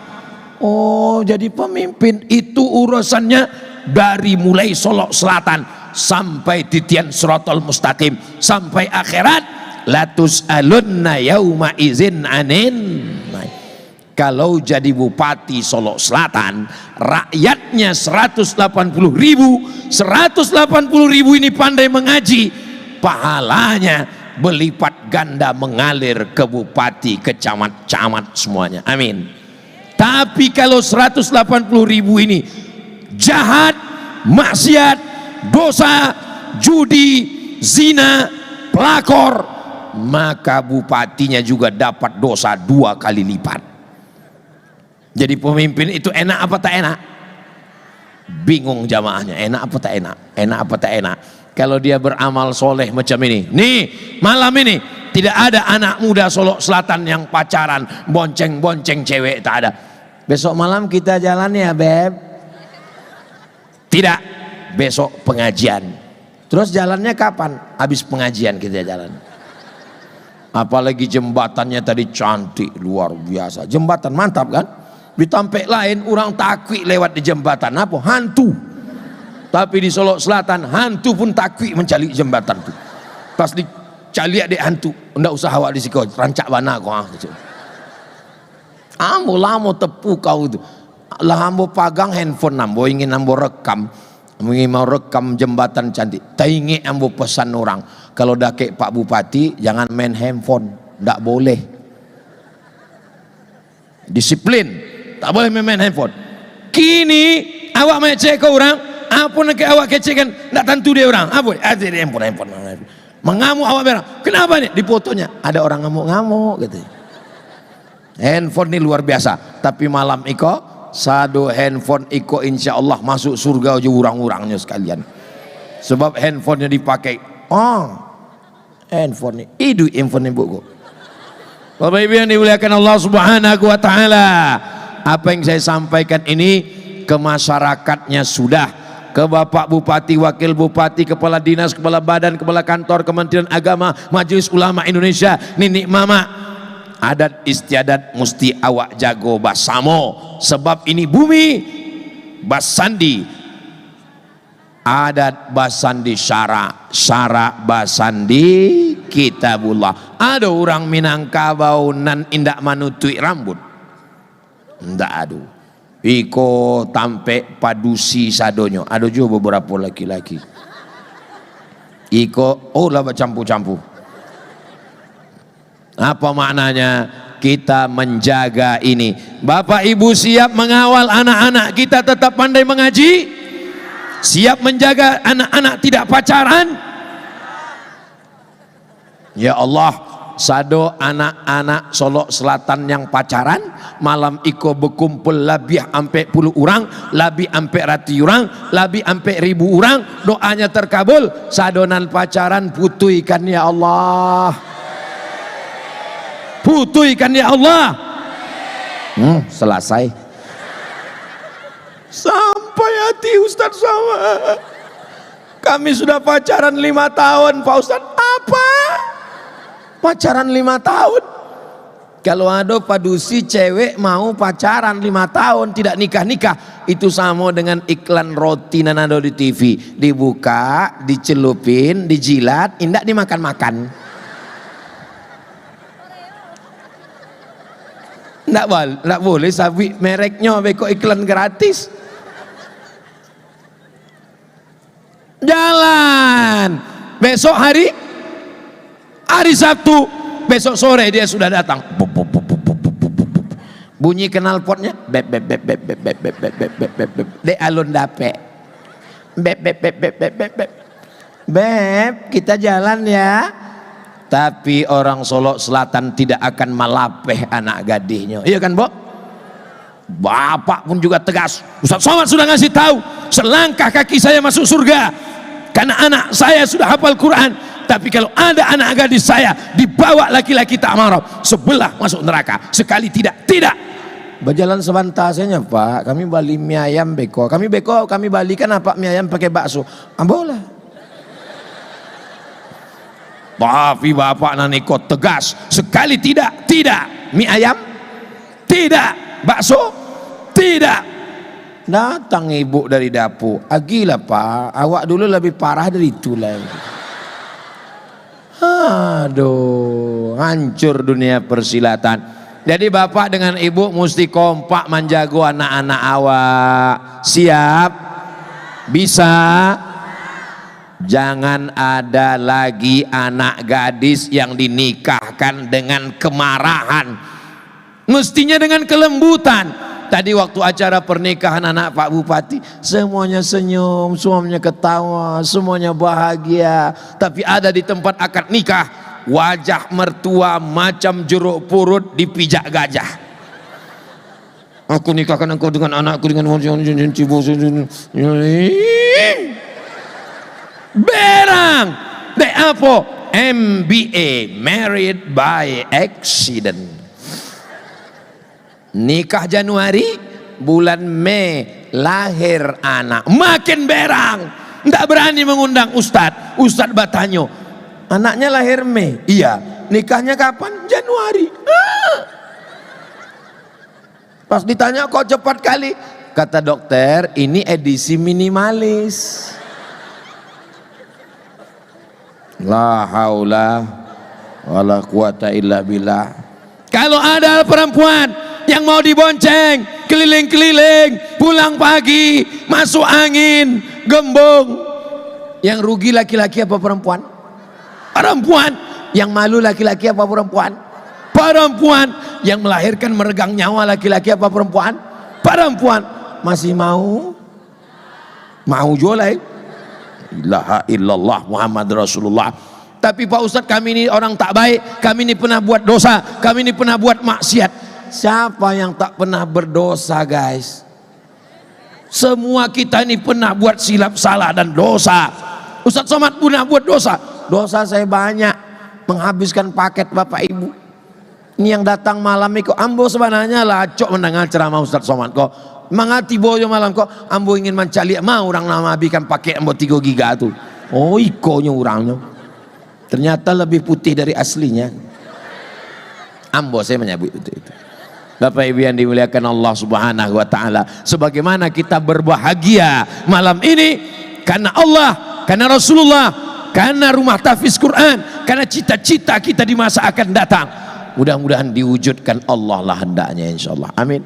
Oh, jadi pemimpin itu urusannya dari mulai Solok Selatan sampai titian Siratal Mustaqim sampai akhirat. Latus alunna yauma izin anin. Kalau jadi bupati Solok Selatan, rakyatnya 180.000, 180.000 ini pandai mengaji, pahalanya berlipat ganda mengalir ke bupati, ke camat-camat semuanya. Amin. Tapi kalau 180.000 ini jahat, maksiat, dosa, judi, zina, pelakor, maka bupatinya juga dapat dosa 2 kali lipat. Jadi pemimpin itu enak apa tak enak? Bingung jamaahnya, enak apa tak enak? Enak apa tak enak? Kalau dia beramal soleh macam ini, nih malam ini tidak ada anak muda Solok Selatan yang pacaran, bonceng-bonceng cewek, tak ada. Besok malam kita jalan ya beb? Tidak, besok pengajian. Terus jalannya kapan? Habis pengajian kita jalan. Apalagi jembatannya tadi cantik, luar biasa. Jembatan mantap kan? Di tempat lain orang takwi lewat di jembatan, apa? Hantu. Tapi di Solok Selatan hantu pun takwi mencari jembatan itu. Pas dicari adik hantu, ndak usah awak di siko, rancak bana kau. Ambo lamo tepu kau itu. Lah ambo pagang handphone ambo ingin ambo rekam. Ingin mau rekam jembatan cantik. Taingi ambo pesan orang, kalau dakek Pak Bupati jangan main handphone, ndak boleh. Disiplin, tak boleh main handphone. Kini awak main cek ke orang, apa nak awak kecekan, ndak tentu dia orang. Apa? Ada handphone. Mengamuk awak berang. Kenapa nih? Di fotonya ada orang ngamuk-ngamuk gitu. Handphone ini luar biasa. Tapi malam iko sado handphone iko insya Allah masuk surga aja orang-orangnya sekalian. Sebab handphonenya dipakai. Oh, handphone ini. Itu handphone ini buku. Bapak Ibu yang dimuliakan Allah Subhanahu wa taala, apa yang saya sampaikan ini ke masyarakatnya sudah, ke Bapak Bupati, Wakil Bupati, Kepala Dinas, Kepala Badan, Kepala Kantor, Kementerian Agama, Majelis Ulama Indonesia, Ninik Mama, adat istiadat mesti awak jago basamo, sebab ini bumi basandi, adat basandi syara, syara basandi kitabullah. Ada orang Minangkabau nan indak manutui rambut, ndak adu. Iko tampe padusi sadonyo, ada juga beberapa laki-laki. Iko oh lah campur-campur. Apa maknanya? Kita menjaga ini. Bapak Ibu siap mengawal anak-anak kita tetap pandai mengaji? Siap menjaga anak-anak tidak pacaran? Ya Allah, sado anak-anak Solok Selatan yang pacaran malam iko berkumpul lebih ampe puluh orang, lebih ampe rati orang, lebih ampe 1000 orang, doanya terkabul. Sadonan pacaran putuikan ya Allah, putuikan ya Allah. Selesai. Sampai hati Ustadz sama. Kami sudah pacaran 5 tahun Pak Ustadz. Apa? Pacaran 5 tahun? Kalau ada padusi cewek mau pacaran 5 tahun tidak nikah-nikah, itu sama dengan iklan roti nan ada di TV. Dibuka, dicelupin, dijilat, indak dimakan-makan. Nggak boleh sabit mereknya beko iklan gratis. Jalan besok hari Sabtu, besok sore dia sudah datang, bunyi knalpotnya bep bep bep bep bep bep bep bep bep bep bep bep de alun dape bep bep bep bep bep bep bep beb kita jalan ya. Tapi orang Solo Selatan tidak akan malapeh anak gadisnya, iya kan, Bo? Bapak pun juga tegas. Ustaz Somad sudah ngasih tahu, selangkah kaki saya masuk surga karena anak saya sudah hafal Quran. Tapi kalau ada anak gadis saya dibawa laki-laki tak marah, sebelah masuk neraka. Sekali tidak, tidak. Berjalan sebentar saja, Pak. Kami bali mie ayam beko. Kami balikan apa mie ayam pakai bakso. Boleh. Tapi bapak naniko tegas. Sekali tidak, tidak. Mie ayam, tidak. Bakso, tidak. Datang ibu dari dapur. Gila, Pak. Awak dulu lebih parah dari itu lagi. Aduh, hancur dunia persilatan. Jadi bapak dengan ibu mesti kompak menjaga anak-anak awak. Siap? Bisa? Jangan ada lagi anak gadis yang dinikahkan dengan kemarahan. Mestinya dengan kelembutan. Tadi waktu acara pernikahan anak Pak Bupati, semuanya senyum, semuanya ketawa, semuanya bahagia. Tapi ada di tempat akad nikah, wajah mertua macam jeruk purut dipijak gajah. Aku nikahkan engkau dengan anakku dengan berang. Dek apa? MBA, married by accident. Nikah Januari, bulan Mei lahir anak, makin berang. Tidak berani mengundang Ustadz. Ustadz Batanyo, anaknya lahir Mei. Iya. Nikahnya kapan? Januari. Pas ditanya kok cepat kali, kata dokter ini edisi minimalis. La haula wala quwata illa billah. Kalau ada perempuan yang mau dibonceng keliling-keliling, pulang pagi, masuk angin, gembong, yang rugi laki-laki apa perempuan? Perempuan. Yang malu laki-laki apa perempuan? Perempuan. Yang melahirkan meregang nyawa laki-laki apa perempuan? Perempuan. Masih mau? Mau jolai? Ilaha illallah Muhammad Rasulullah. Tapi Pak Ustadz, kami ini orang tak baik, kami ini pernah buat dosa, kami ini pernah buat maksiat. Siapa yang tak pernah berdosa, guys? Semua kita ini pernah buat silap, salah dan dosa. Ustadz Somad pernah buat dosa. Dosa saya banyak, menghabiskan paket Bapak Ibu. Ini yang datang malam itu, ambo sebenarnya lacok mendengar ceramah Ustadz Somad kok. Mangati boyo malam kok, ambo ingin mencari mau orang nama habiskan paket ambo 3 giga tuh. Oh, ikonya orangnya. Ternyata lebih putih dari aslinya. Ambo saya menyebut itu. Bapak Ibu yang dimuliakan Allah Subhanahu wa taala, sebagaimana kita berbahagia malam ini karena Allah, karena Rasulullah, karena rumah tahfiz Quran, karena cita-cita kita di masa akan datang. Mudah-mudahan diwujudkan Allah lah hendaknya, insyaallah. Amin.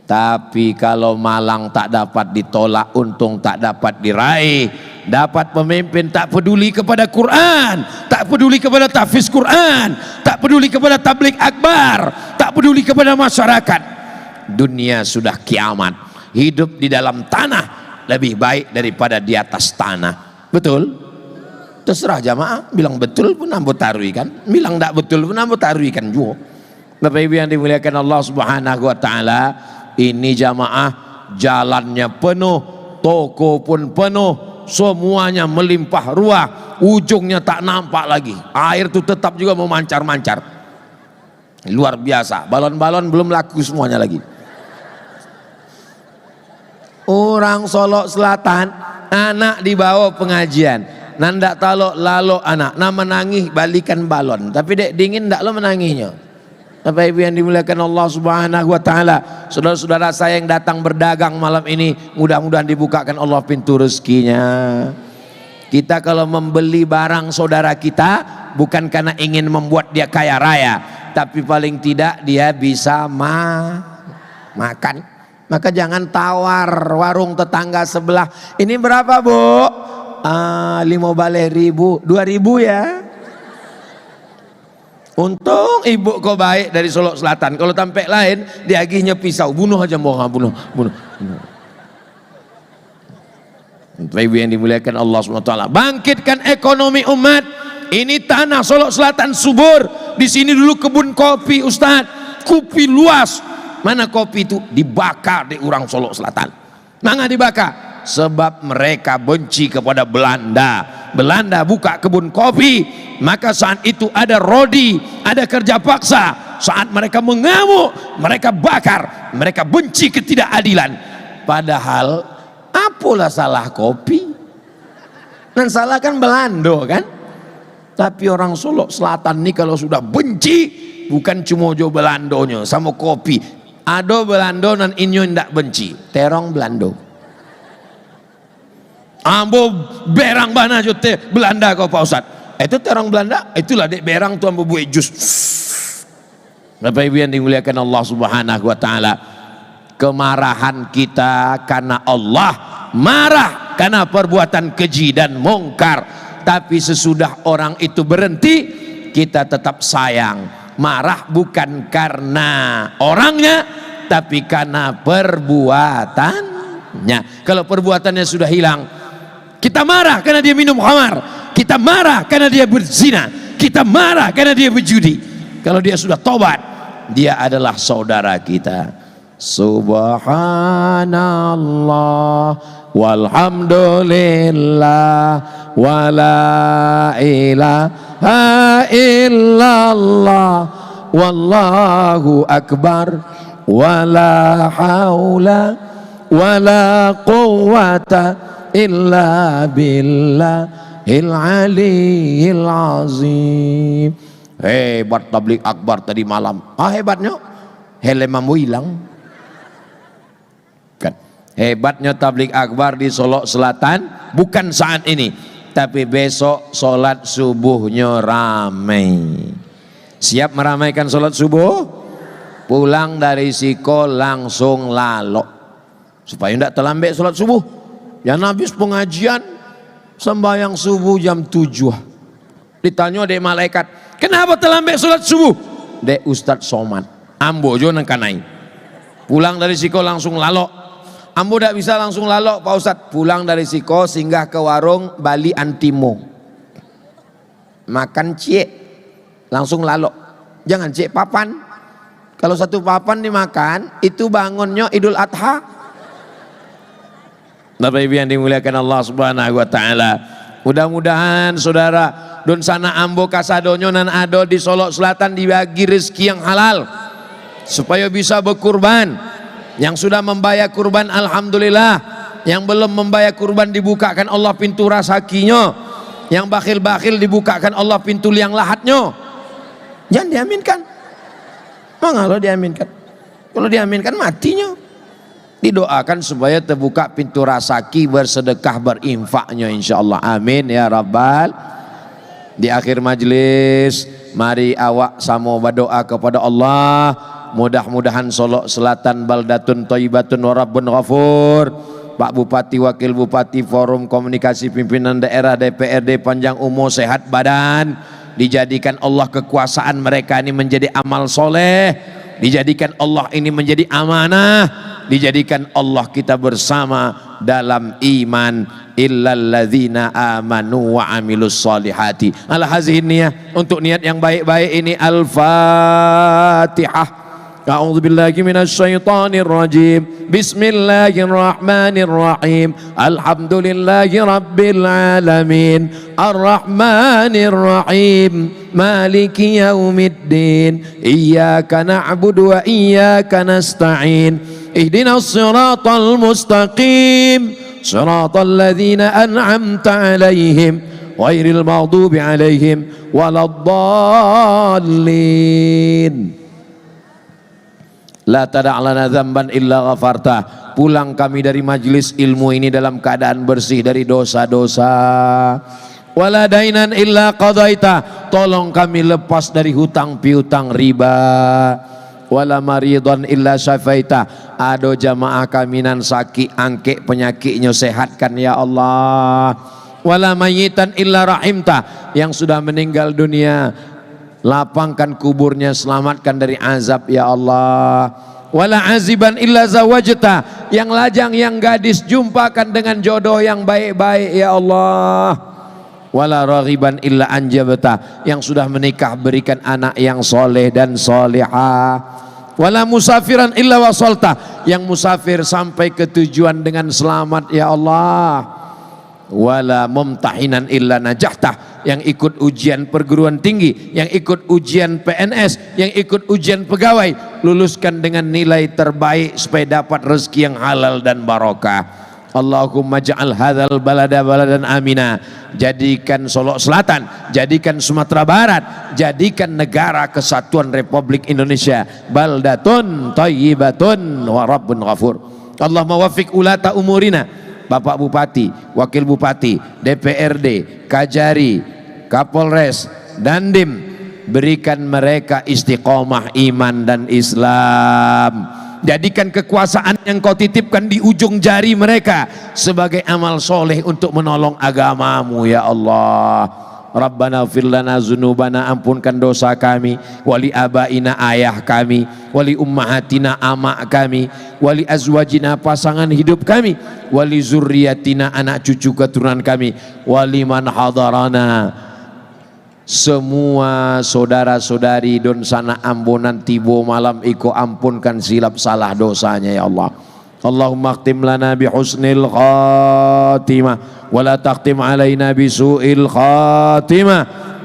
Tapi kalau malang tak dapat ditolak, untung tak dapat diraih. Dapat pemimpin tak peduli kepada Quran, tak peduli kepada tahfiz Quran, tak peduli kepada tabligh akbar, tak peduli kepada masyarakat. Dunia sudah kiamat. Hidup di dalam tanah lebih baik daripada di atas tanah. Betul? Terserah jamaah, bilang betul pun ambo tarui kan, bilang tak betul pun ambo tarui kan juga. Bapak Ibu yang dimuliakan Allah Subhanahu wa taala, ini jamaah jalannya penuh, toko pun penuh, semuanya melimpah ruah, ujungnya tak nampak lagi. Air itu tetap juga memancar-mancar. Luar biasa, balon-balon belum laku semuanya lagi. Orang Solo Selatan, anak dibawa pengajian, nandak talok lalok anak, nama menangis balikan balon, tapi dek dingin ndak lo menangisnya. Bapak Ibu yang dimuliakan Allah Subhanahu wa taala, saudara-saudara saya yang datang berdagang malam ini, mudah-mudahan dibukakan Allah pintu rezekinya. Kita kalau membeli barang saudara kita bukan karena ingin membuat dia kaya raya, tapi paling tidak dia bisa makan. Maka jangan tawar warung tetangga sebelah, ini berapa bu? 15.000, 2.000 ya. Untung ibu kau baik dari Solok Selatan. Kalau tampek lain diagihnya pisau, bunuh aja, bunuh. Ibu yang dimuliakan Allah SWT, bangkitkan ekonomi umat. Ini tanah Solok Selatan subur. Di sini dulu kebun kopi Ustadz, kopi luas. Mana kopi itu dibakar di orang Solok Selatan. Mana dibakar? Sebab mereka benci kepada Belanda. Belanda buka kebun kopi, maka saat itu ada rodi, ada kerja paksa. Saat mereka mengamuk, mereka bakar, mereka benci ketidakadilan. Padahal apalah salah kopi? Dan salah kan Belanda kan? Tapi orang Solok Selatan ini kalau sudah benci, bukan cuma jo Belandonya sama kopi. Ada Belanda dan inyo ndak benci, terong Belanda. Ambo berang bana jote Belanda kau Pak Ustad. Itu terong Belanda, itulah dek berang tu ambo buat jus. Bapak Ibu yang dimuliakan Allah Subhanahu wa taala, kemarahan kita karena Allah marah karena perbuatan keji dan mungkar. Tapi sesudah orang itu berhenti, kita tetap sayang. Marah bukan karena orangnya, tapi karena perbuatannya. Kalau perbuatannya sudah hilang, kita marah karena dia minum khamar, kita marah karena dia berzina, kita marah karena dia berjudi. Kalau dia sudah tobat, dia adalah saudara kita. Subhanallah walhamdulillah wala ilaha illallah wallahu akbar wala haula wala quwwata illa billahil aliyil azim. Hebat tabligh akbar tadi malam. Hebatnya helemamu hilang kan. Hebatnya tabligh akbar di Solok Selatan bukan saat ini, tapi besok sholat subuhnya ramai. Siap meramaikan sholat subuh? Pulang dari Siko langsung lalok supaya tidak terlambat sholat subuh. Yang habis pengajian sembahyang subuh jam 7. Ditanya dek malaikat, kenapa terlambat sholat subuh? Dek Ustadz Somad, ambo jo nang kanai. Pulang dari Siko langsung lalok. Ambo tidak bisa langsung lalok Pak Ustadz. Pulang dari Siko singgah ke warung Bali Antimo, makan cie, langsung lalok. Jangan cie papan. Kalau satu papan dimakan itu bangunnya Idul Adha. Bapak Ibu yang dimuliakan Allah Subhanahu wa taala, mudah-mudahan saudara don sana ambo kasadonyo nan ado di Solok Selatan dibagi rezeki yang halal supaya bisa berkurban. Yang sudah membayar kurban alhamdulillah, yang belum membayar kurban dibukakan Allah pintu rasakinya, yang bakhil-bakhil dibukakan Allah pintu liang lahatnya. Jangan diaminkan. Kalau diaminkan, kalau diaminkan matinya. Didoakan supaya terbuka pintu rasaki bersedekah berinfaknya insyaallah, amin ya rabbal. Di akhir majlis mari awak sama berdoa kepada Allah, mudah-mudahan Solok Selatan baldatun thayyibatun wa rabbun ghafur. Pak Bupati, Wakil Bupati, Forum Komunikasi Pimpinan Daerah, DPRD panjang umur sehat badan, dijadikan Allah kekuasaan mereka ini menjadi amal soleh, dijadikan Allah ini menjadi amanah, dijadikan Allah kita bersama dalam iman. Illalladzina amanu wa amilus solihati. Ala hazihin niyah, untuk niat yang baik-baik ini. Al-Fatihah. A'udzu billahi minasy syaithanir rajim. Bismillahirrahmanirrahim. Alhamdulillahi rabbil alamin. Arrahmanir rahim. Maliki yaumiddin. Iyyaka na'budu wa iyyaka nasta'in. Ihdinas siratal mustaqim. Siratal ladzina an'amta 'alaihim ghairil maghdubi 'alaihim waladdallin. La tada' lana dzamban illa ghafartah. Pulang kami dari majlis ilmu ini dalam keadaan bersih dari dosa-dosa. Wala dainan illa qadaita. tolong kami lepas dari hutang piutang riba. Wala maridhan illa syafaita, ado jamaah kami nan sakit angke penyakitnya sehatkan ya Allah. Wala mayitan illa rahimta, yang sudah meninggal dunia lapangkan kuburnya, selamatkan dari azab ya Allah. Wala aziban illa zawajta, yang lajang yang gadis jumpakan dengan jodoh yang baik-baik ya Allah. Wala raghiban illa anjabta, yang sudah menikah berikan anak yang soleh dan solihah. Wala musafiran illa wasolta, yang musafir sampai ke tujuan dengan selamat ya Allah. Wala mumtahinan illa najahta, yang ikut ujian perguruan tinggi, yang ikut ujian PNS, yang ikut ujian pegawai, luluskan dengan nilai terbaik supaya dapat rezeki yang halal dan barokah. Allahumma ja'al hadzal balada baladan amina, jadikan Solok Selatan, jadikan Sumatera Barat, jadikan negara kesatuan Republik Indonesia baldatun thayyibatun wa rabbun ghafur. Allahumma waffiq ulata umurina, Bapak Bupati, Wakil Bupati, DPRD, Kajari, Kapolres, Dandim, berikan mereka istiqomah iman dan Islam. Jadikan kekuasaan yang kau titipkan di ujung jari mereka sebagai amal soleh untuk menolong agamamu ya Allah. Rabbana ighfir lana dzunubana, ampunkan dosa kami, wali abaina ayah kami, wali ummahatina amak kami, wali azwajina pasangan hidup kami, wali zurriyatina anak cucu keturunan kami, wali man hadarana, semua saudara-saudari don sana ambunan tibo malam iko ampunkan silap salah dosanya ya Allah. Allahumma khtim lana bi husnil khatimah wa la taqtim alaina bi su'il khatimah.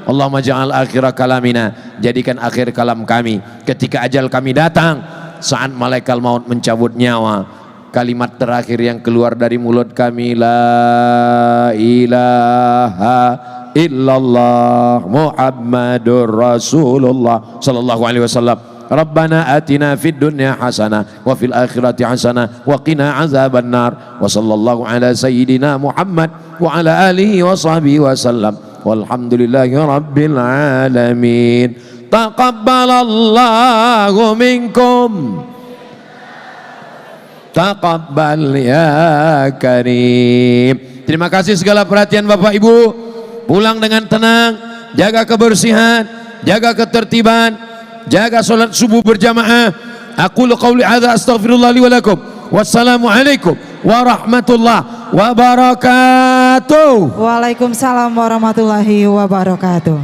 Allahumma ja'al akhir kalamina, jadikan akhir kalam kami ketika ajal kami datang, saat malaikat maut mencabut nyawa, kalimat terakhir yang keluar dari mulut kami, la ilaha illallah Muhammadur Rasulullah sallallahu alaihi wasallam. Rabbana atina fid dunya hasanah wa fil akhirati hasanah wa qina azabannar. Wa sallallahu ala sayyidina Muhammad wa ala alihi wa sahbihi wasallam. Walhamdulillahi rabbil alamin. Taqabbalallahu minkum, taqabbal ya karim. Terima kasih segala perhatian Bapak Ibu. Pulang dengan tenang, jaga kebersihan, jaga ketertiban, jaga sholat subuh berjamaah. Aqulu qawli hadza astaghfirullah li wa lakum. Wassalamualaikum warahmatullahi wabarakatuh. Waalaikumsalam warahmatullahi wabarakatuh.